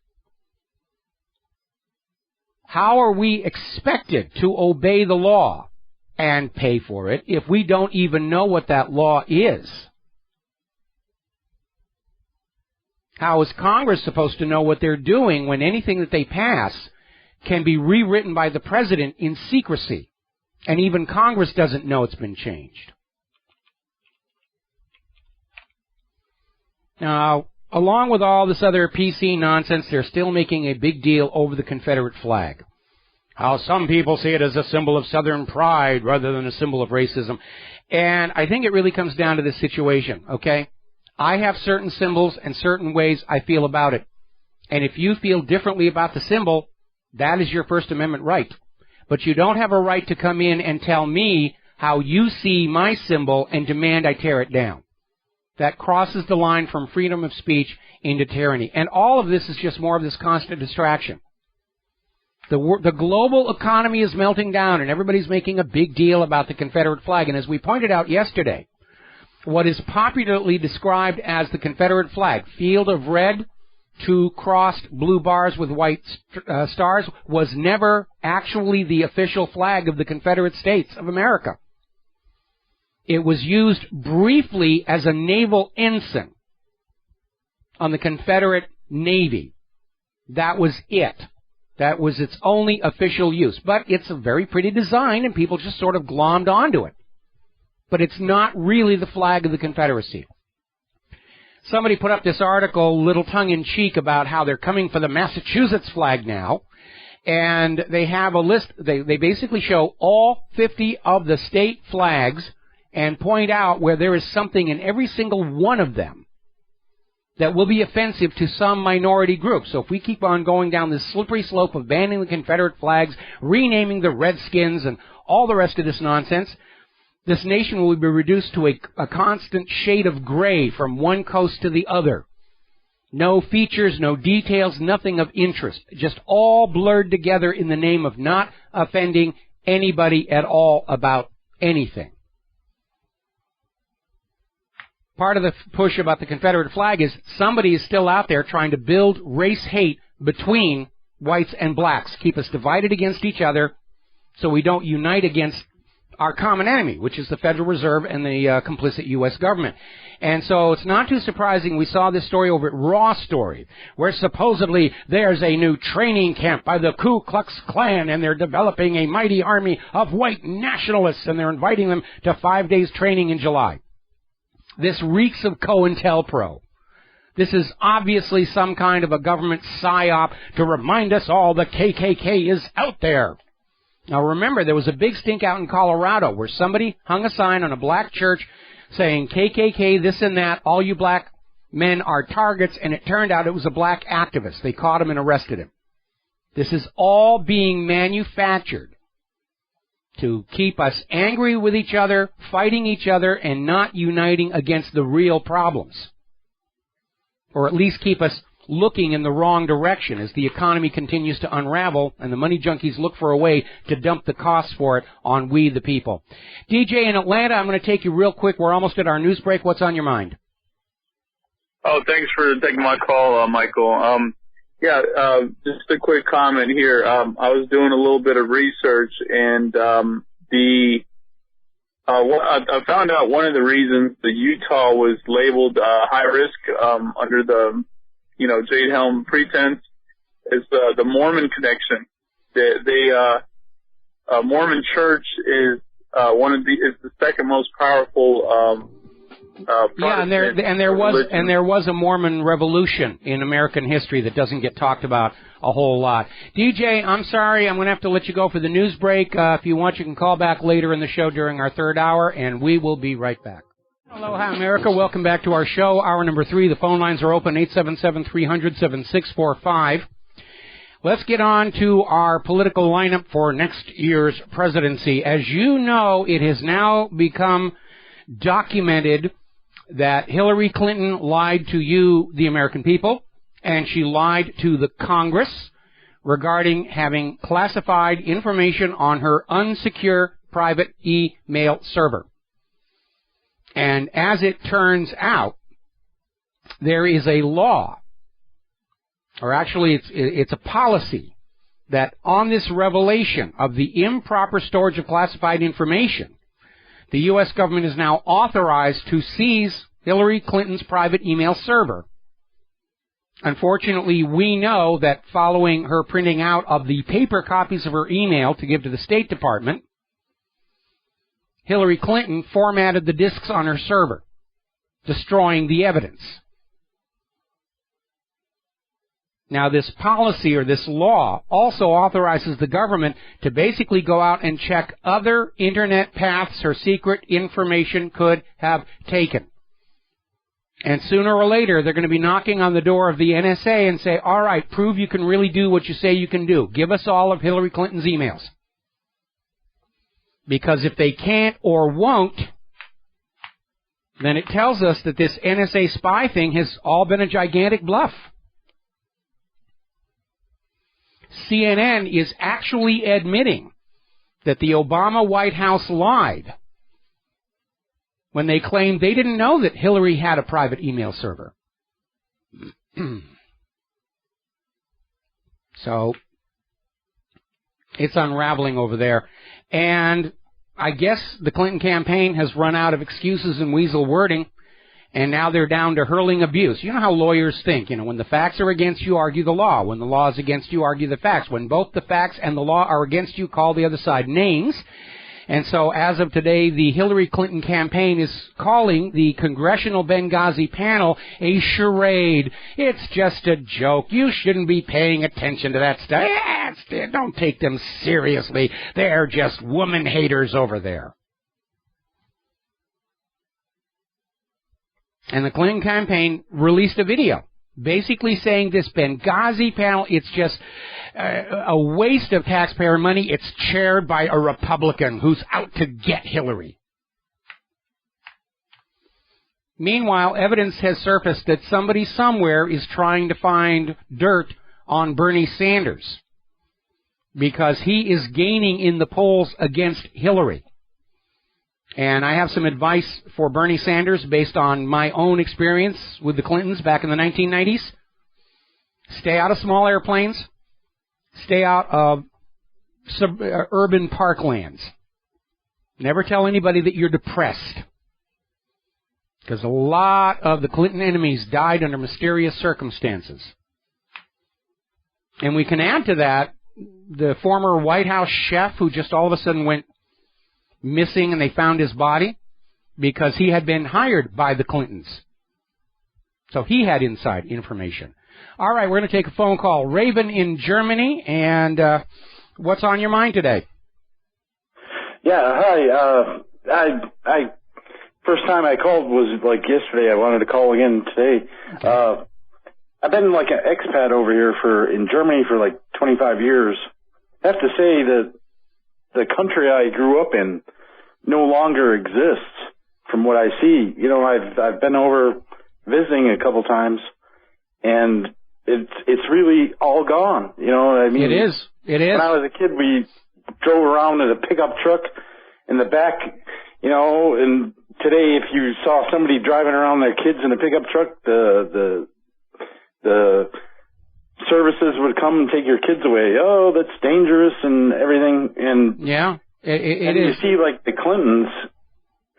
How are we expected to obey the law and pay for it if we don't even know what that law is? How is Congress supposed to know what they're doing when anything that they pass can be rewritten by the president in secrecy, and even Congress doesn't know it's been changed? Now, along with all this other PC nonsense, they're still making a big deal over the Confederate flag. How some people see it as a symbol of Southern pride rather than a symbol of racism. And I think it really comes down to this situation, okay? I have certain symbols and certain ways I feel about it. And if you feel differently about the symbol, that is your First Amendment right. But you don't have a right to come in and tell me how you see my symbol and demand I tear it down. That crosses the line from freedom of speech into tyranny. And all of this is just more of this constant distraction. The global economy is melting down, and everybody's making a big deal about the Confederate flag. And as we pointed out yesterday, what is popularly described as the Confederate flag, field of red, 2 crossed blue bars with white stars, was never actually the official flag of the Confederate States of America. It was used briefly as a naval ensign on the Confederate Navy. That was it. That was its only official use. But it's a very pretty design, and people just sort of glommed onto it. But it's not really the flag of the Confederacy. Somebody put up this article, little tongue-in-cheek, about how they're coming for the Massachusetts flag now. And they have a list. They basically show all 50 of the state flags and point out where there is something in every single one of them that will be offensive to some minority group. So if we keep on going down this slippery slope of banning the Confederate flags, renaming the Redskins, and all the rest of this nonsense, this nation will be reduced to a constant shade of gray from one coast to the other. No features, no details, nothing of interest. Just all blurred together in the name of not offending anybody at all about anything. Part of the push about the Confederate flag is somebody is still out there trying to build race hate between whites and blacks, keep us divided against each other so we don't unite against our common enemy, which is the Federal Reserve and the complicit U.S. government. And so it's not too surprising we saw this story over at Raw Story, where supposedly there's a new training camp by the Ku Klux Klan, and they're developing a mighty army of white nationalists, and they're inviting them to 5 days training in July. This reeks of COINTELPRO. This is obviously some kind of a government psyop to remind us all the KKK is out there. Now remember, there was a big stink out in Colorado where somebody hung a sign on a black church saying KKK, this and that, all you black men are targets, and it turned out it was a black activist. They caught him and arrested him. This is all being manufactured to keep us angry with each other, fighting each other, and not uniting against the real problems. Or at least keep us looking in the wrong direction as the economy continues to unravel and the money junkies look for a way to dump the costs for it on we the people. DJ in Atlanta, I'm going to take you real quick. We're almost at our news break. What's on your mind? Oh, thanks for taking my call, Michael. Just a quick comment here. I was doing a little bit of research, and I found out one of the reasons that Utah was labeled high risk under the Jade Helm pretense is the Mormon connection. Mormon Church is the second most powerful. And there was a Mormon revolution in American history that doesn't get talked about a whole lot. DJ, I'm sorry, I'm going to have to let you go for the news break. If you want, you can call back later in the show during our third hour, and we will be right back. Aloha, America. Welcome back to our show. Hour number 3. The phone lines are open, 877-300-7645. Let's get on to our political lineup for next year's presidency. As you know, it has now become documented that Hillary Clinton lied to you, the American people, and she lied to the Congress regarding having classified information on her unsecure private email server. And as it turns out, there is a law, or actually it's a policy, that on this revelation of the improper storage of classified information, the U.S. government is now authorized to seize Hillary Clinton's private email server. Unfortunately, we know that following her printing out of the paper copies of her email to give to the State Department, Hillary Clinton formatted the disks on her server, destroying the evidence. Now, this policy or this law also authorizes the government to basically go out and check other Internet paths her secret information could have taken. And sooner or later, they're going to be knocking on the door of the NSA and say, all right, prove you can really do what you say you can do. Give us all of Hillary Clinton's emails. Because if they can't or won't, then it tells us that this NSA spy thing has all been a gigantic bluff. CNN is actually admitting that the Obama White House lied when they claimed they didn't know that Hillary had a private email server. So, it's unraveling over there. And I guess the Clinton campaign has run out of excuses and weasel wording, And now they're down to hurling abuse. You know how lawyers think. You know, when the facts are against you, argue the law. When the law is against you, argue the facts. When both the facts and the law are against you, call the other side names. And so as of today, the Hillary Clinton campaign is calling the Congressional Benghazi panel a charade. It's just a joke. You shouldn't be paying attention to that stuff. Don't take them seriously. They're just woman haters over there. And the Clinton campaign released a video basically saying this Benghazi panel, it's just a waste of taxpayer money. It's chaired by a Republican who's out to get Hillary. Meanwhile, evidence has surfaced that somebody somewhere is trying to find dirt on Bernie Sanders because he is gaining in the polls against Hillary. And I have some advice for Bernie Sanders based on my own experience with the Clintons back in the 1990s. Stay out of small airplanes. Stay out of urban parklands. Never tell anybody that you're depressed. Because a lot of the Clinton enemies died under mysterious circumstances. And we can add to that the former White House chef who just all of a sudden went missing and they found his body because he had been hired by the Clintons. So he had inside information. All right, we're going to take a phone call. Raven in Germany, and what's on your mind today? Yeah, hi. I first time I called was like yesterday. I wanted to call again today. Okay. I've been like an expat over here in Germany for like 25 years. I have to say that the country I grew up in no longer exists from what I see. You know, I've been over visiting a couple times, and it's really all gone. You know what I mean? It is. When I was a kid, we drove around in a pickup truck in the back, you know, and today if you saw somebody driving around their kids in a pickup truck, the services would come and take your kids away. Oh, that's dangerous and everything. And yeah, it is. You see, like the Clintons,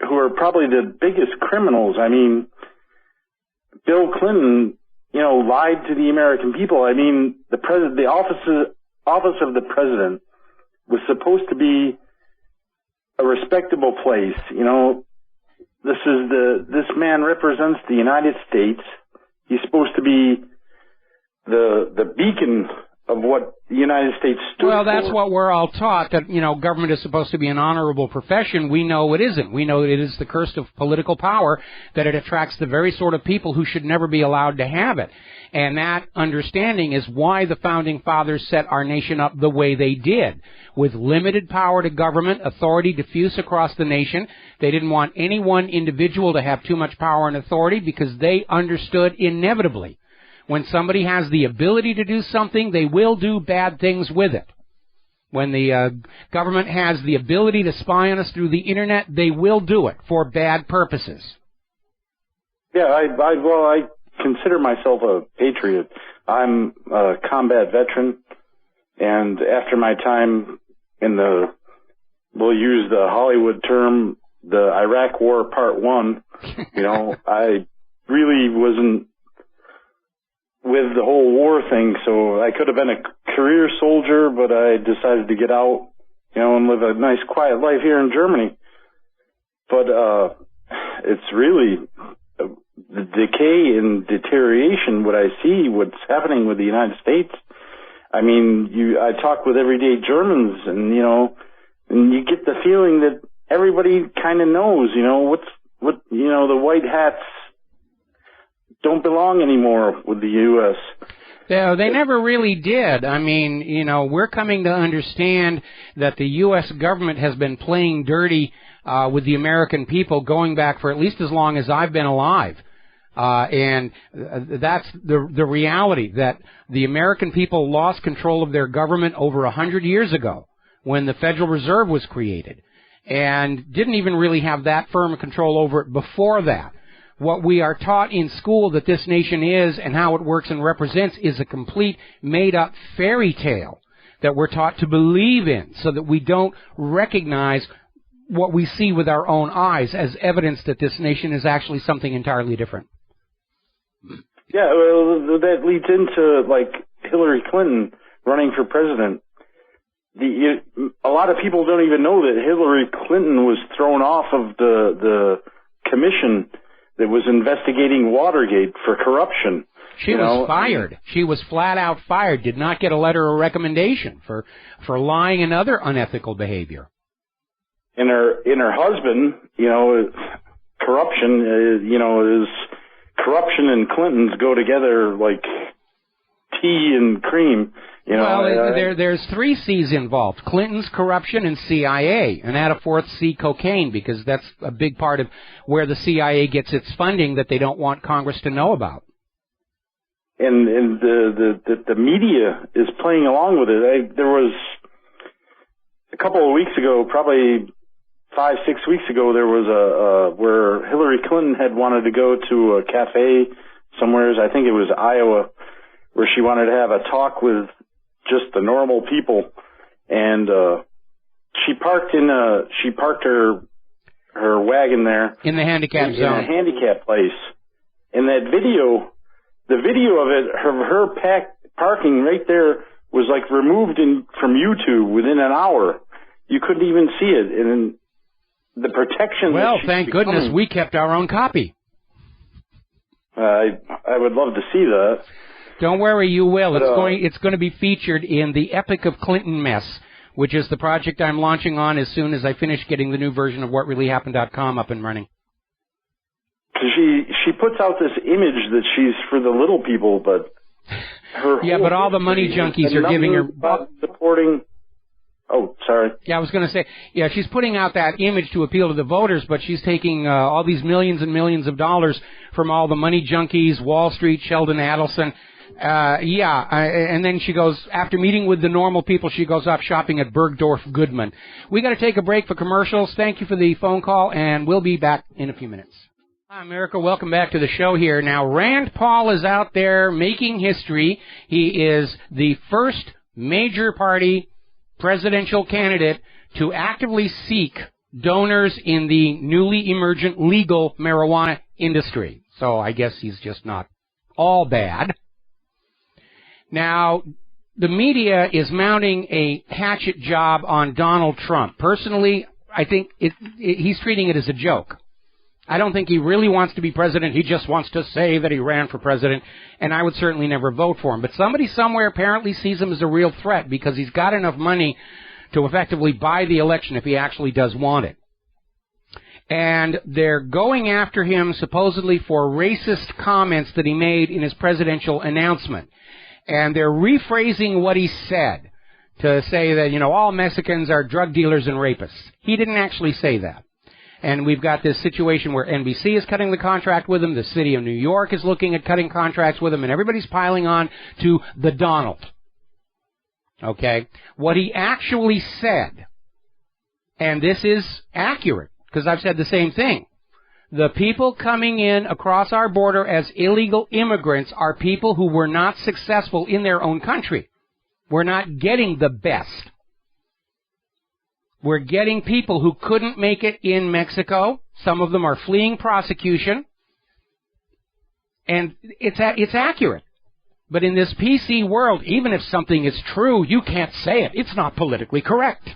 who are probably the biggest criminals. I mean, Bill Clinton, you know, lied to the American people. I mean, the office of the president was supposed to be a respectable place. You know, this man represents the United States. He's supposed to be the beacon of what the United States stood for. Well, that's what we're all taught, that, you know, government is supposed to be an honorable profession. We know it isn't. We know it is the curse of political power, that it attracts the very sort of people who should never be allowed to have it. And that understanding is why the Founding Fathers set our nation up the way they did, with limited power to government, authority diffuse across the nation. They didn't want any one individual to have too much power and authority because they understood inevitably when somebody has the ability to do something, they will do bad things with it. When the government has the ability to spy on us through the Internet, they will do it for bad purposes. Yeah, I consider myself a patriot. I'm a combat veteran, and after my time in we'll use the Hollywood term, the Iraq War Part 1, you know, I really wasn't with the whole war thing, so I could have been a career soldier, but I decided to get out, you know, and live a nice quiet life here in Germany. But it's really the decay and deterioration, what I see, what's happening with the United States. I mean, I talk with everyday Germans, and, you know, and you get the feeling that everybody kind of knows, you know, you know, the white hats don't belong anymore with the U.S. No, they never really did. I mean, you know, we're coming to understand that the U.S. government has been playing dirty with the American people going back for at least as long as I've been alive. And that's the reality, that the American people lost control of their government over 100 years ago when the Federal Reserve was created, and didn't even really have that firm control over it before that. What we are taught in school that this nation is and how it works and represents is a complete made-up fairy tale that we're taught to believe in, so that we don't recognize what we see with our own eyes as evidence that this nation is actually something entirely different. Yeah, well, that leads into, like, Hillary Clinton running for president. A lot of people don't even know that Hillary Clinton was thrown off of the commission that was investigating Watergate for corruption. She was fired. She was flat out fired, did not get a letter of recommendation for lying and other unethical behavior. And her husband, corruption, is corruption and Clintons go together like tea and cream. There's 3 C's involved: Clinton's, corruption, and CIA, and add a 4th C, cocaine, because that's a big part of where the CIA gets its funding that they don't want Congress to know about. And the media is playing along with it. There was a couple of weeks ago, probably 5-6 weeks ago, there was where Hillary Clinton had wanted to go to a cafe somewhere, I think it was Iowa, where she wanted to have a talk with just the normal people, and she parked her wagon there in the handicap zone, in a handicap place. And that video, the video of it, her parking right there was like removed from YouTube within an hour. You couldn't even see it, and the protection. Well, thank goodness we kept our own copy. I would love to see that. Don't worry, you will. It's going to be featured in the Epic of Clinton Mess, which is the project I'm launching on as soon as I finish getting the new version of WhatReallyHappened.com up and running. She puts out this image that she's for the little people, but but all the money junkies are giving her supporting. Oh, sorry. Yeah, I was going to say, she's putting out that image to appeal to the voters, but she's taking all these millions and millions of dollars from all the money junkies, Wall Street, Sheldon Adelson. And then she goes, after meeting with the normal people, she goes off shopping at Bergdorf Goodman. We got to take a break for commercials. Thank you for the phone call, and we'll be back in a few minutes. Hi, America. Welcome back to the show here. Now, Rand Paul is out there making history. He is the first major party presidential candidate to actively seek donors in the newly emergent legal marijuana industry. So I guess he's just not all bad. Now, the media is mounting a hatchet job on Donald Trump. Personally, I think he's treating it as a joke. I don't think he really wants to be president. He just wants to say that he ran for president, and I would certainly never vote for him. But somebody somewhere apparently sees him as a real threat because he's got enough money to effectively buy the election if he actually does want it. And they're going after him supposedly for racist comments that he made in his presidential announcement. And they're rephrasing what he said to say that, all Mexicans are drug dealers and rapists. He didn't actually say that. And we've got this situation where NBC is cutting the contract with him, the city of New York is looking at cutting contracts with him, and everybody's piling on to the Donald. Okay? What he actually said, and this is accurate, because I've said the same thing. The people coming in across our border as illegal immigrants are people who were not successful in their own country. We're not getting the best. We're getting people who couldn't make it in Mexico. Some of them are fleeing prosecution. And it's accurate. But in this PC world, even if something is true, you can't say it. It's not politically correct.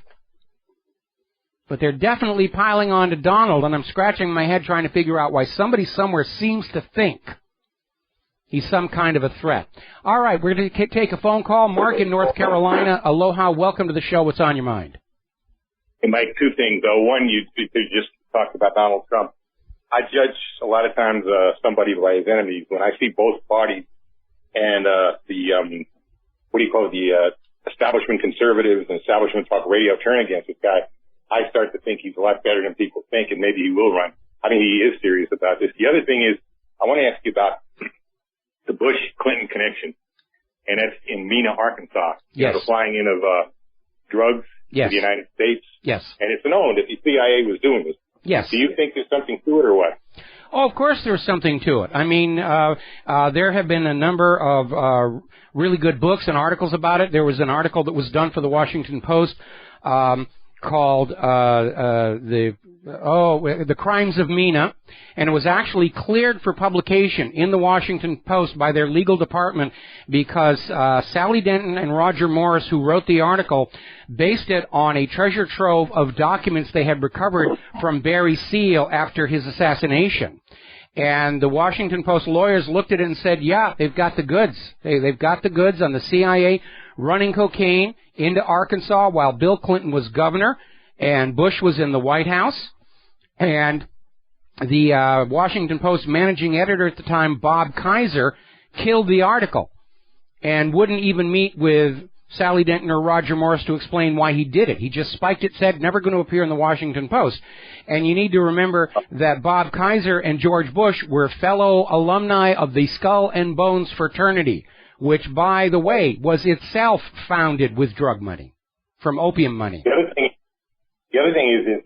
But they're definitely piling on to Donald, and I'm scratching my head trying to figure out why somebody somewhere seems to think he's some kind of a threat. All right, we're going to take a phone call. Mark in North Carolina. Aloha, welcome to the show. What's on your mind? Hey, Mike, 2 things, though. One, you just talked about Donald Trump. I judge a lot of times somebody by his enemies. When I see both parties and the establishment conservatives and establishment talk radio turn against this guy, I start to think he's a lot better than people think, and maybe he will run. I mean, he is serious about this. The other thing is, I want to ask you about the Bush-Clinton connection, and that's in Mena, Arkansas. Yes. The flying in of drugs yes. to the United States. Yes. And it's known that the CIA was doing this. Yes. Do you think there's something to it or what? Oh, of course there's something to it. I mean, there have been a number of really good books and articles about it. There was an article that was done for the Washington Post called The Crimes of Mina, and it was actually cleared for publication in the Washington Post by their legal department because Sally Denton and Roger Morris, who wrote the article, based it on a treasure trove of documents they had recovered from Barry Seal after his assassination. And the Washington Post lawyers looked at it and said, yeah, they've got the goods. They've got the goods on the CIA running cocaine into Arkansas while Bill Clinton was governor and Bush was in the White House. And the Washington Post managing editor at the time, Bob Kaiser, killed the article and wouldn't even meet with Sally Denton or Roger Morris to explain why he did it. He just spiked it, said, never going to appear in the Washington Post. And you need to remember that Bob Kaiser and George Bush were fellow alumni of the Skull and Bones fraternity, which, by the way, was itself founded with drug money, from opium money. The other thing is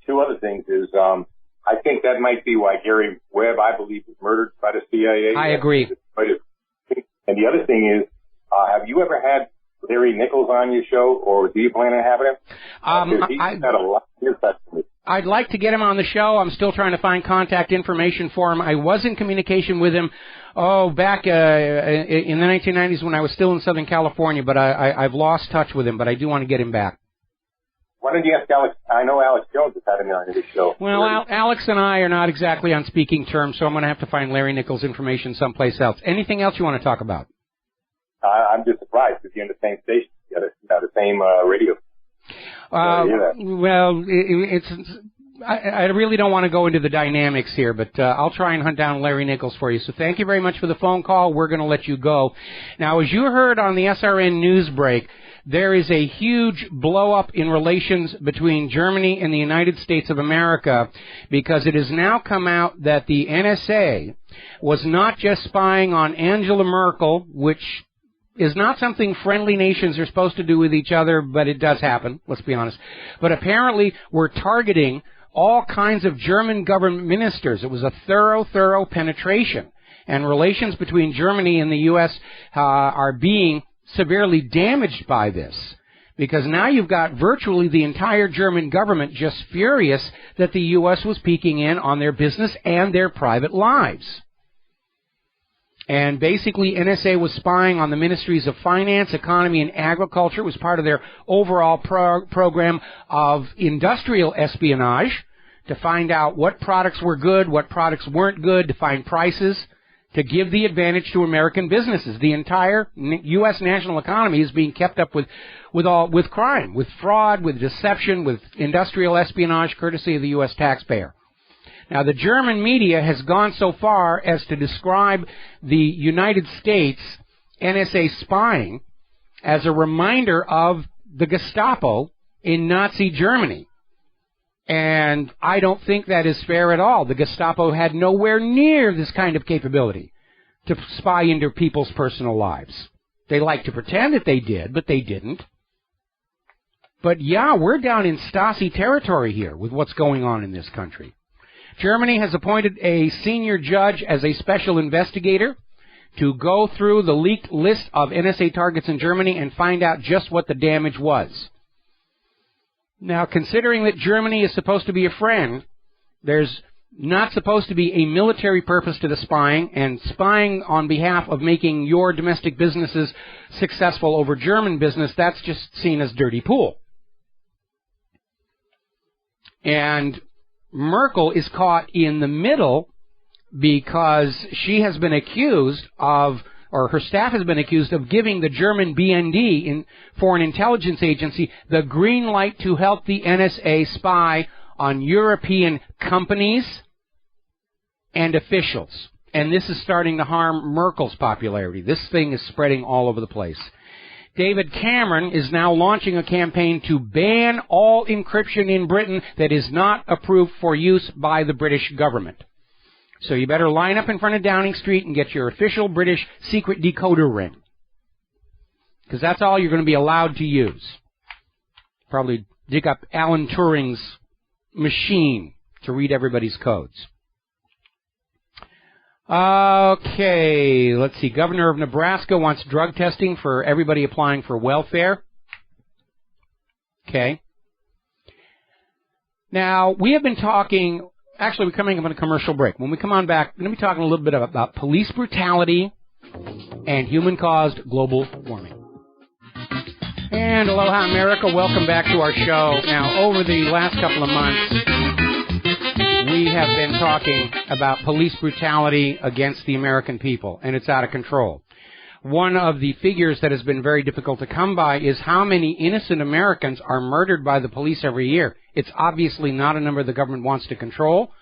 two other things is, I think that might be why Gary Webb, I believe, was murdered by the CIA. I agree. And the other thing is, have you ever had Larry Nichols on your show, or do you plan on having him? He's had a lot of insight from it. I'd like to get him on the show. I'm still trying to find contact information for him. I was in communication with him, back in the 1990s when I was still in Southern California, but I've lost touch with him, but I do want to get him back. Why don't you ask Alex? I know Alex Jones has had him on his show. Well, Alex and I are not exactly on speaking terms, so I'm going to have to find Larry Nichols' information someplace else. Anything else you want to talk about? I'm just surprised because you're in the same station, the same radio. Well, I really don't want to go into the dynamics here, but I'll try and hunt down Larry Nichols for you. So thank you very much for the phone call. We're going to let you go. Now, as you heard on the SRN news break, there is a huge blow-up in relations between Germany and the United States of America because it has now come out that the NSA was not just spying on Angela Merkel, which is not something friendly nations are supposed to do with each other, but it does happen, let's be honest. But apparently we're targeting all kinds of German government ministers. It was a thorough penetration. And relations between Germany and the U.S. are being severely damaged by this. Because now you've got virtually the entire German government just furious that the U.S. was peeking in on their business and their private lives. And basically, NSA was spying on the ministries of finance, economy, and agriculture. It was part of their overall program of industrial espionage to find out what products were good, what products weren't good, to find prices, to give the advantage to American businesses. The entire U.S. national economy is being kept up with crime, with fraud, with deception, with industrial espionage, courtesy of the U.S. taxpayer. Now, the German media has gone so far as to describe the United States NSA spying as a reminder of the Gestapo in Nazi Germany. And I don't think that is fair at all. The Gestapo had nowhere near this kind of capability to spy into people's personal lives. They like to pretend that they did, but they didn't. But yeah, we're down in Stasi territory here with what's going on in this country. Germany has appointed a senior judge as a special investigator to go through the leaked list of NSA targets in Germany and find out just what the damage was. Now, considering that Germany is supposed to be a friend, there's not supposed to be a military purpose to the spying, and spying on behalf of making your domestic businesses successful over German business, that's just seen as dirty pool. And Merkel is caught in the middle because she has been accused of, or her staff has been accused of giving the German BND, Foreign Intelligence Agency, the green light to help the NSA spy on European companies and officials. And this is starting to harm Merkel's popularity. This thing is spreading all over the place. David Cameron is now launching a campaign to ban all encryption in Britain that is not approved for use by the British government. So you better line up in front of Downing Street and get your official British secret decoder ring. Because that's all you're going to be allowed to use. Probably dig up Alan Turing's machine to read everybody's codes. Okay, let's see. Governor of Nebraska wants drug testing for everybody applying for welfare. Okay. Now, we have been talking, actually we're coming up on a commercial break. When we come on back, we're going to be talking a little bit about police brutality and human-caused global warming. And aloha, America. Welcome back to our show. Now, over the last couple of months, we have been talking about police brutality against the American people, and it's out of control. One of the figures that has been very difficult to come by is how many innocent Americans are murdered by the police every year. It's obviously not a number the government wants to control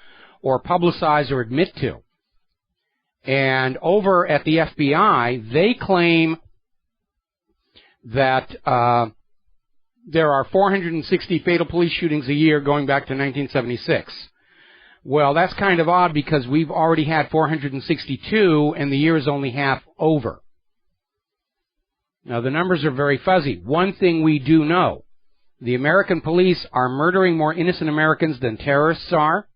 or publicize or admit to. And over at the FBI, they claim that there are 460 fatal police shootings a year going back to 1976. Well, that's kind of odd because we've already had 462 and the year is only half over. Now, the numbers are very fuzzy. One thing we do know, the American police are murdering more innocent Americans than terrorists are.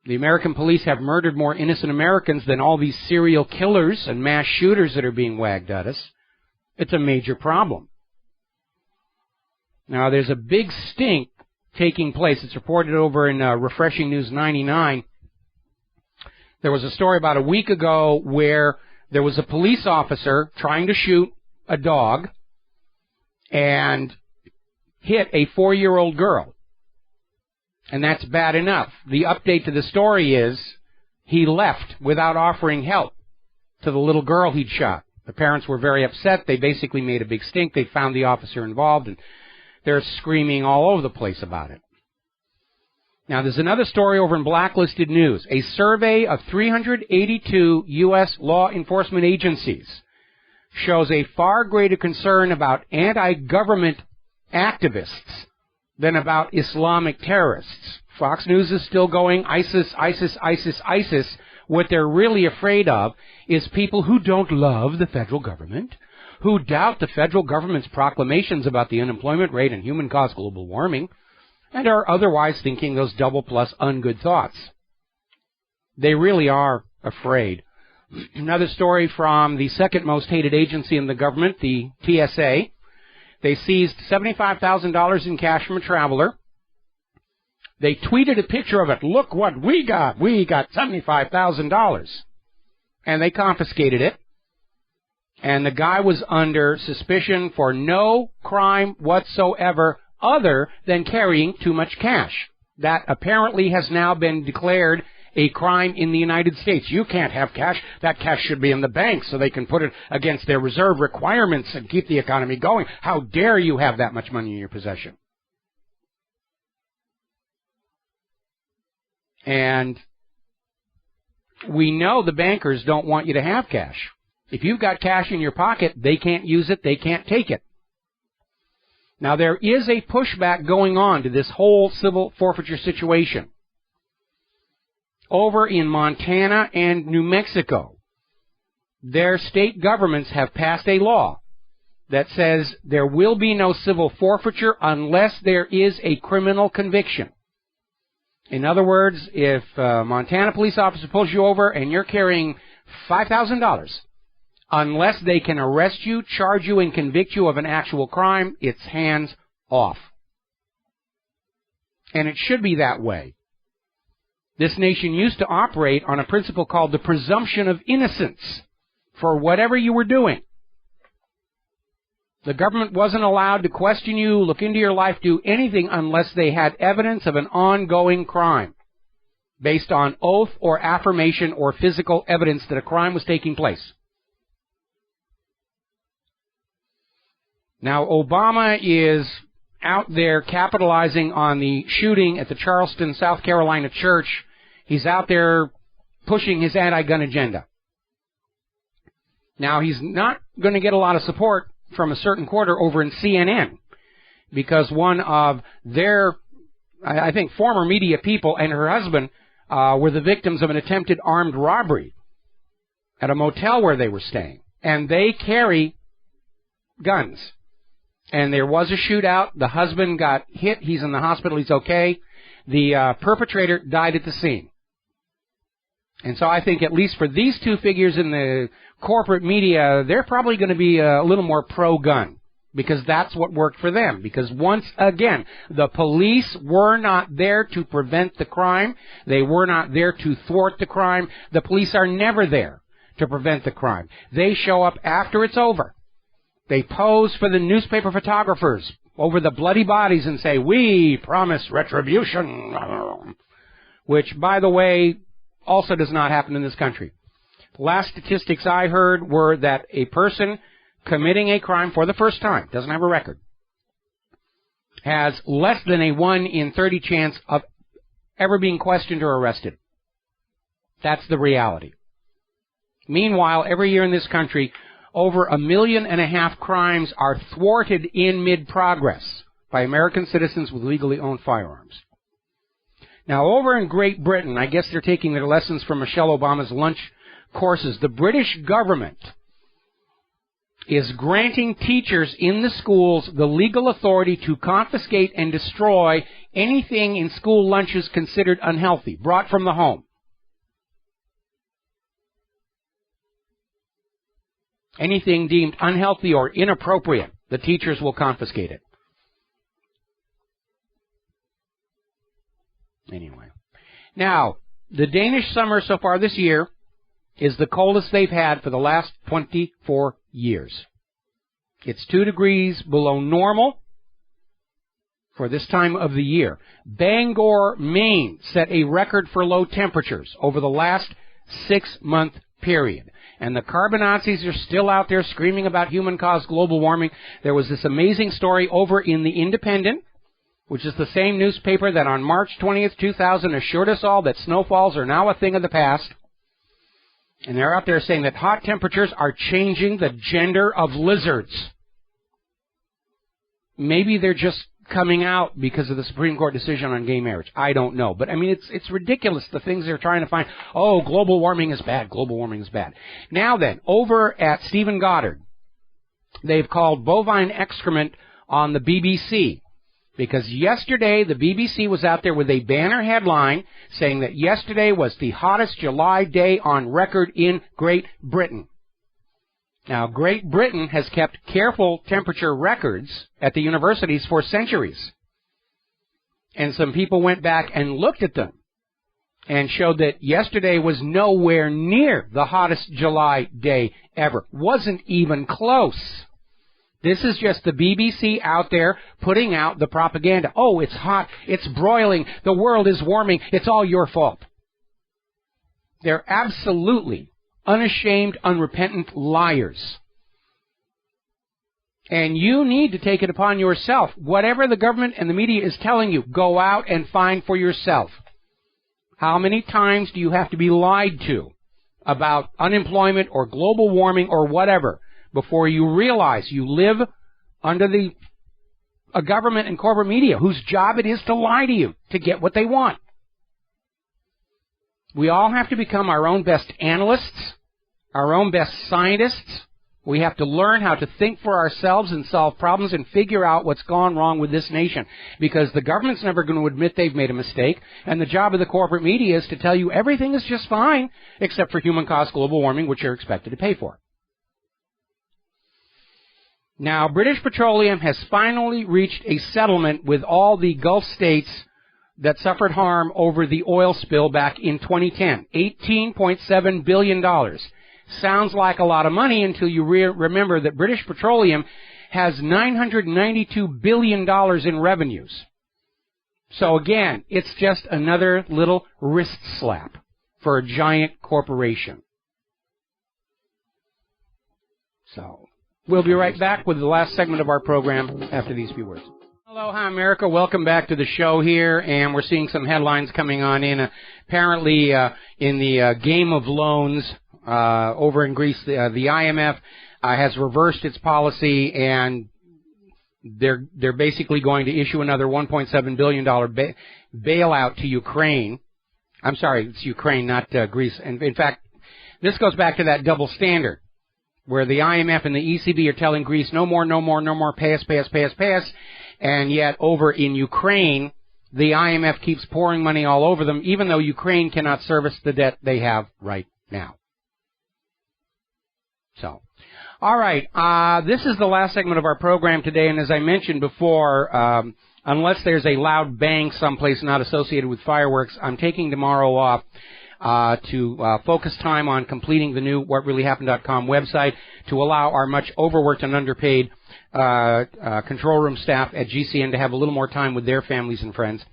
The American police have murdered more innocent Americans than all these serial killers and mass shooters that are being wagged at us. It's a major problem. Now, there's a big stink taking place. It's reported over in Refreshing News 99. There was a story about a week ago where there was a police officer trying to shoot a dog and hit a 4-year-old girl. And that's bad enough. The update to the story is he left without offering help to the little girl he'd shot. The parents were very upset. They basically made a big stink. They found the officer involved, and they're screaming all over the place about it. Now, there's another story over in Blacklisted News. A survey of 382 U.S. law enforcement agencies shows a far greater concern about anti-government activists than about Islamic terrorists. Fox News is still going, ISIS, ISIS, ISIS, ISIS. What they're really afraid of is people who don't love the federal government, who doubt the federal government's proclamations about the unemployment rate and human-caused global warming, and are otherwise thinking those double plus ungood thoughts. They really are afraid. Another story from the second most hated agency in the government, the TSA. They seized $75,000 in cash from a traveler. They tweeted a picture of it. Look what we got. We got $75,000. And they confiscated it. And the guy was under suspicion for no crime whatsoever other than carrying too much cash. That apparently has now been declared a crime in the United States. You can't have cash. That cash should be in the bank so they can put it against their reserve requirements and keep the economy going. How dare you have that much money in your possession? And we know the bankers don't want you to have cash. If you've got cash in your pocket, they can't use it, they can't take it. Now, there is a pushback going on to this whole civil forfeiture situation. Over in Montana and New Mexico, their state governments have passed a law that says there will be no civil forfeiture unless there is a criminal conviction. In other words, if a Montana police officer pulls you over and you're carrying $5,000, unless they can arrest you, charge you, and convict you of an actual crime, it's hands off. And it should be that way. This nation used to operate on a principle called the presumption of innocence for whatever you were doing. The government wasn't allowed to question you, look into your life, do anything unless they had evidence of an ongoing crime based on oath or affirmation or physical evidence that a crime was taking place. Now, Obama is out there capitalizing on the shooting at the Charleston, South Carolina church. He's out there pushing his anti-gun agenda. Now, he's not going to get a lot of support from a certain quarter over in CNN because one of their, I think, former media people and her husband were the victims of an attempted armed robbery at a motel where they were staying. And they carry guns. And there was a shootout. The husband got hit. He's in the hospital. He's okay. The perpetrator died at the scene. And so I think at least for these two figures in the corporate media, they're probably going to be a little more pro-gun because that's what worked for them. Because once again, the police were not there to prevent the crime. They were not there to thwart the crime. The police are never there to prevent the crime. They show up after it's over. They pose for the newspaper photographers over the bloody bodies and say, "We promise retribution," which, by the way, also does not happen in this country. The last statistics I heard were that a person committing a crime for the first time, doesn't have a record, has less than a 1 in 30 chance of ever being questioned or arrested. That's the reality. Meanwhile, every year in this country, over 1.5 million crimes are thwarted in mid-progress by American citizens with legally owned firearms. Now, over in Great Britain, I guess they're taking their lessons from Michelle Obama's lunch courses. The British government is granting teachers in the schools the legal authority to confiscate and destroy anything in school lunches considered unhealthy, brought from the home. Anything deemed unhealthy or inappropriate, the teachers will confiscate it. Anyway. Now, the Danish summer so far this year is the coldest they've had for the last 24 years. It's 2 degrees below normal for this time of the year. Bangor, Maine set a record for low temperatures over the last 6-month period. And the carbonazis are still out there screaming about human-caused global warming. There was this amazing story over in The Independent, which is the same newspaper that on March 20th, 2000 assured us all that snowfalls are now a thing of the past. And they're out there saying that hot temperatures are changing the gender of lizards. Maybe they're just coming out because of the Supreme Court decision on gay marriage. I don't know. But, I mean, it's ridiculous, the things they're trying to find. Oh, global warming is bad. Global warming is bad. Now then, over at Stephen Goddard, they've called bovine excrement on the BBC. Because yesterday, the BBC was out there with a banner headline saying that yesterday was the hottest July day on record in Great Britain. Now, Great Britain has kept careful temperature records at the universities for centuries. And some people went back and looked at them and showed that yesterday was nowhere near the hottest July day ever. Wasn't even close. This is just the BBC out there putting out the propaganda. Oh, it's hot, it's broiling, the world is warming, it's all your fault. They're absolutely unashamed, unrepentant liars. And you need to take it upon yourself. Whatever the government and the media is telling you, go out and find for yourself. How many times do you have to be lied to about unemployment or global warming or whatever before you realize you live under a government and corporate media whose job it is to lie to you to get what they want? We all have to become our own best analysts, our own best scientists. We have to learn how to think for ourselves and solve problems and figure out what's gone wrong with this nation. Because the government's never going to admit they've made a mistake, and the job of the corporate media is to tell you everything is just fine, except for human-caused global warming, which you're expected to pay for. Now, British Petroleum has finally reached a settlement with all the Gulf states that suffered harm over the oil spill back in 2010. $18.7 billion. Sounds like a lot of money until you remember that British Petroleum has $992 billion in revenues. So again, it's just another little wrist slap for a giant corporation. So, we'll be right back with the last segment of our program after these few words. Aloha, America. Welcome back to the show here, and we're seeing some headlines coming on in. Apparently, in the game of loans over in Greece, the IMF has reversed its policy, and they're basically going to issue another $1.7 billion bailout to Ukraine. I'm sorry, it's Ukraine, not Greece. And in fact, this goes back to that double standard, where the IMF and the ECB are telling Greece, no more, pay us. And yet over in Ukraine, the IMF keeps pouring money all over them, even though Ukraine cannot service the debt they have right now. So, All right. This is the last segment of our program today, and as I mentioned before, unless there's a loud bang someplace not associated with fireworks, I'm taking tomorrow off to focus time on completing the new WhatReallyHappened.com website to allow our much overworked and underpaid control room staff at GCN to have a little more time with their families and friends.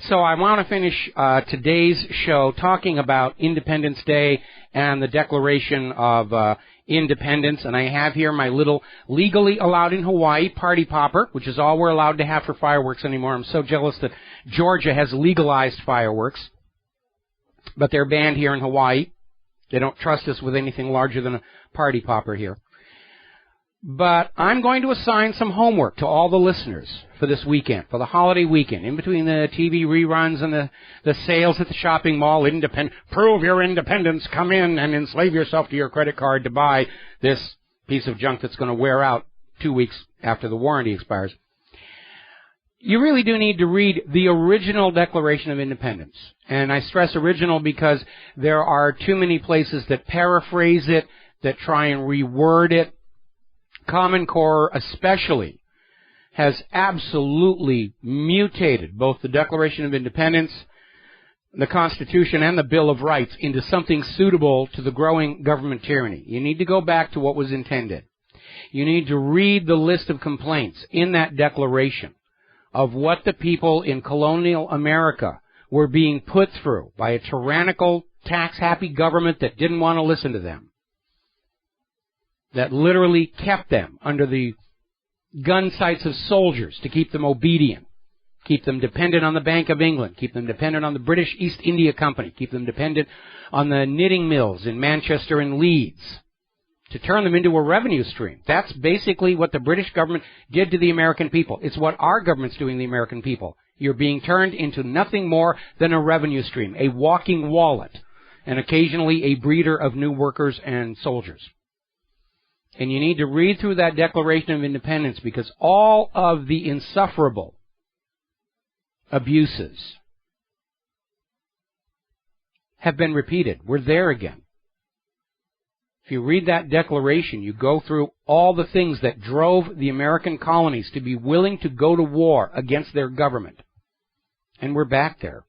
So I want to finish today's show talking about Independence Day and the Declaration of Independence, and I have here my little legally allowed in Hawaii party popper, which is all we're allowed to have for fireworks anymore. I'm so jealous that Georgia has legalized fireworks, but they're banned here in Hawaii. They don't trust us with anything larger than a party popper here. But I'm going to assign some homework to all the listeners for this weekend, for the holiday weekend, in between the TV reruns and the sales at the shopping mall. Prove your independence. Come in and enslave yourself to your credit card to buy this piece of junk that's going to wear out 2 weeks after the warranty expires. You really do need to read the original Declaration of Independence. And I stress original because there are too many places that paraphrase it, that try and reword it. Common Core especially has absolutely mutated both the Declaration of Independence, the Constitution, and the Bill of Rights into something suitable to the growing government tyranny. You need to go back to what was intended. You need to read the list of complaints in that declaration of what the people in colonial America were being put through by a tyrannical, tax-happy government that didn't want to listen to them, that literally kept them under the gun sights of soldiers to keep them obedient, keep them dependent on the Bank of England, keep them dependent on the British East India Company, keep them dependent on the knitting mills in Manchester and Leeds, to turn them into a revenue stream. That's basically what the British government did to the American people. It's what our government's doing to the American people. You're being turned into nothing more than a revenue stream, a walking wallet, and occasionally a breeder of new workers and soldiers. And you need to read through that Declaration of Independence because all of the insufferable abuses have been repeated. We're there again. If you read that declaration, you go through all the things that drove the American colonies to be willing to go to war against their government. And we're back there.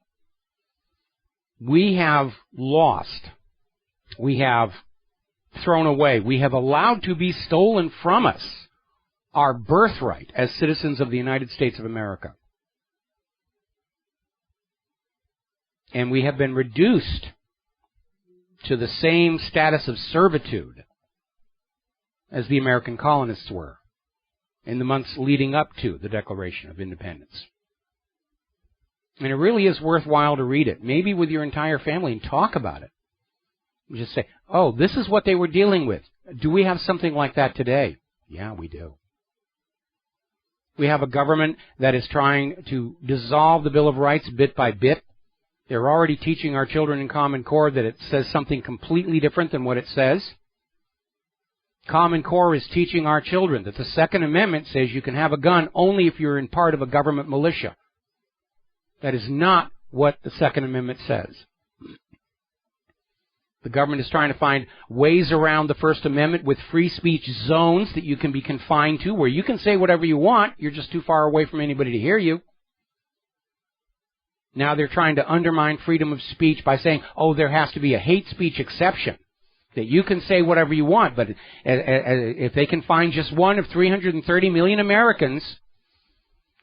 We have lost. We have thrown away. We have allowed to be stolen from us our birthright as citizens of the United States of America. And we have been reduced to the same status of servitude as the American colonists were in the months leading up to the Declaration of Independence. And it really is worthwhile to read it, maybe with your entire family, and talk about it. Just say, oh, this is what they were dealing with. Do we have something like that today? Yeah, we do. We have a government that is trying to dissolve the Bill of Rights bit by bit. They're already teaching our children in Common Core that it says something completely different than what it says. Common Core is teaching our children that the Second Amendment says you can have a gun only if you're in part of a government militia. That is not what the Second Amendment says. The government is trying to find ways around the First Amendment with free speech zones that you can be confined to, where you can say whatever you want. You're just too far away from anybody to hear you. Now they're trying to undermine freedom of speech by saying, oh, there has to be a hate speech exception, that you can say whatever you want, but if they can find just one of 330 million Americans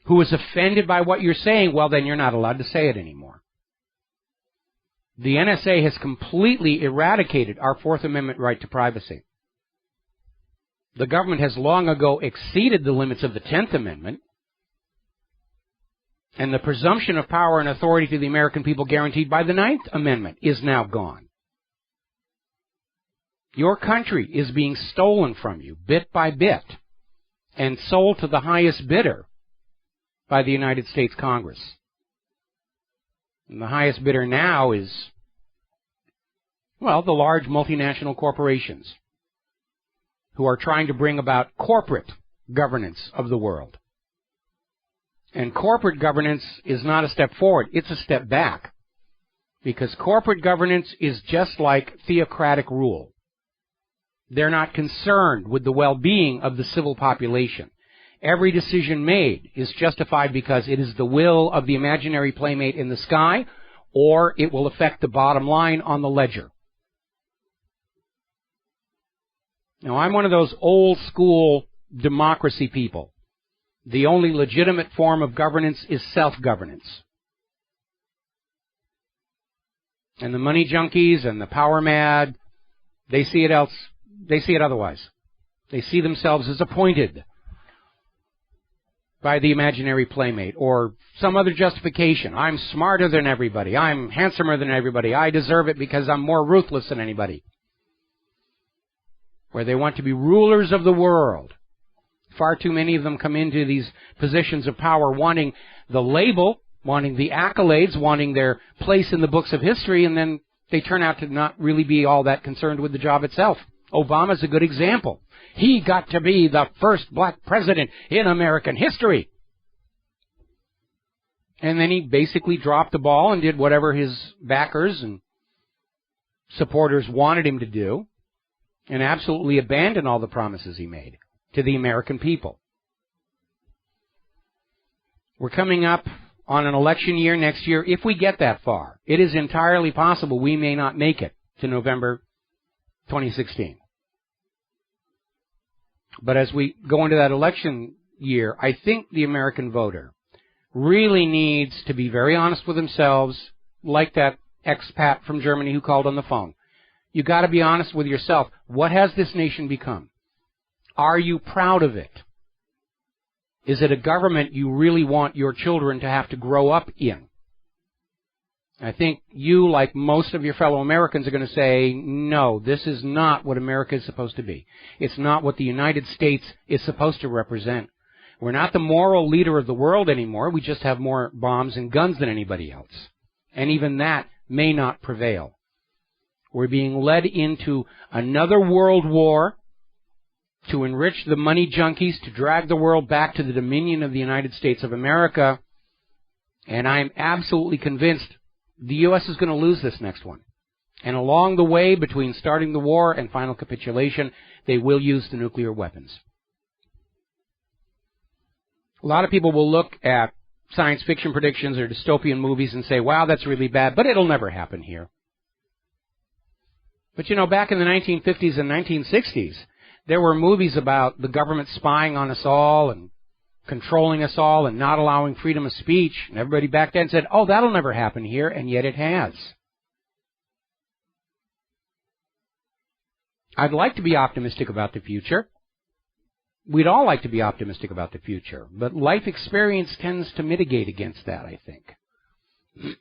who is offended by what you're saying, well, then you're not allowed to say it anymore. The NSA has completely eradicated our Fourth Amendment right to privacy. The government has long ago exceeded the limits of the 10th Amendment, and the presumption of power and authority to the American people guaranteed by the 9th Amendment is now gone. Your country is being stolen from you bit by bit and sold to the highest bidder by the United States Congress. And the highest bidder now is, well, the large multinational corporations who are trying to bring about corporate governance of the world. And corporate governance is not a step forward, it's a step back. Because corporate governance is just like theocratic rule. They're not concerned with the well-being of the civil population. Every decision made is justified because it is the will of the imaginary playmate in the sky, or it will affect the bottom line on the ledger. Now, I'm one of those old-school democracy people. The only legitimate form of governance is self-governance. And the money junkies and the power mad, they see it otherwise. They see themselves as appointed by the imaginary playmate or some other justification. I'm smarter than everybody. I'm handsomer than everybody. I deserve it because I'm more ruthless than anybody. Where they want to be rulers of the world. Far too many of them come into these positions of power wanting the label, wanting the accolades, wanting their place in the books of history, and then they turn out to not really be all that concerned with the job itself. Obama's a good example. He got to be the first black president in American history. And then he basically dropped the ball and did whatever his backers and supporters wanted him to do, and absolutely abandoned all the promises he made to the American people. We're coming up on an election year next year. If we get that far, it is entirely possible we may not make it to November 2016. But as we go into that election year, I think the American voter really needs to be very honest with themselves, like that expat from Germany who called on the phone. You got to be honest with yourself. What has this nation become? Are you proud of it? Is it a government you really want your children to have to grow up in? I think you, like most of your fellow Americans, are going to say, no, this is not what America is supposed to be. It's not what the United States is supposed to represent. We're not the moral leader of the world anymore. We just have more bombs and guns than anybody else. And even that may not prevail. We're being led into another world war to enrich the money junkies, to drag the world back to the dominion of the United States of America. And I'm absolutely convinced the U.S. is going to lose this next one. And along the way, between starting the war and final capitulation, they will use the nuclear weapons. A lot of people will look at science fiction predictions or dystopian movies and say, wow, that's really bad, but it'll never happen here. But you know, back in the 1950s and 1960s, there were movies about the government spying on us all and controlling us all and not allowing freedom of speech. And everybody back then said, oh, that'll never happen here, and yet it has. I'd like to be optimistic about the future. We'd all like to be optimistic about the future, but life experience tends to mitigate against that, I think.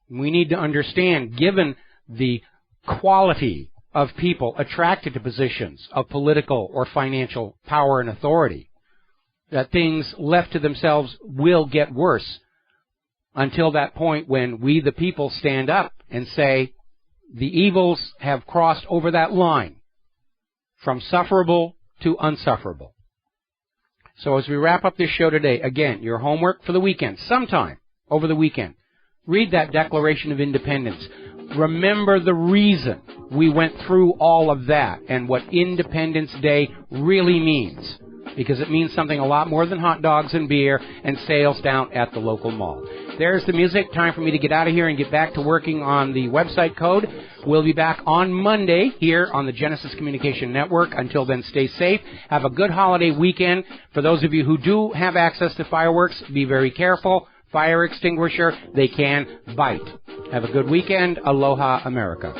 We need to understand, given the quality of people attracted to positions of political or financial power and authority, that things left to themselves will get worse until that point when we, the people, stand up and say the evils have crossed over that line from sufferable to unsufferable. So as we wrap up this show today, again, your homework for the weekend, sometime over the weekend, read that Declaration of Independence. Remember the reason we went through all of that and what Independence Day really means. Because it means something a lot more than hot dogs and beer and sales down at the local mall. There's the music. Time for me to get out of here and get back to working on the website code. We'll be back on Monday here on the Genesis Communication Network. Until then, stay safe. Have a good holiday weekend. For those of you who do have access to fireworks, be very careful. Fire extinguisher, they can bite. Have a good weekend. Aloha, America.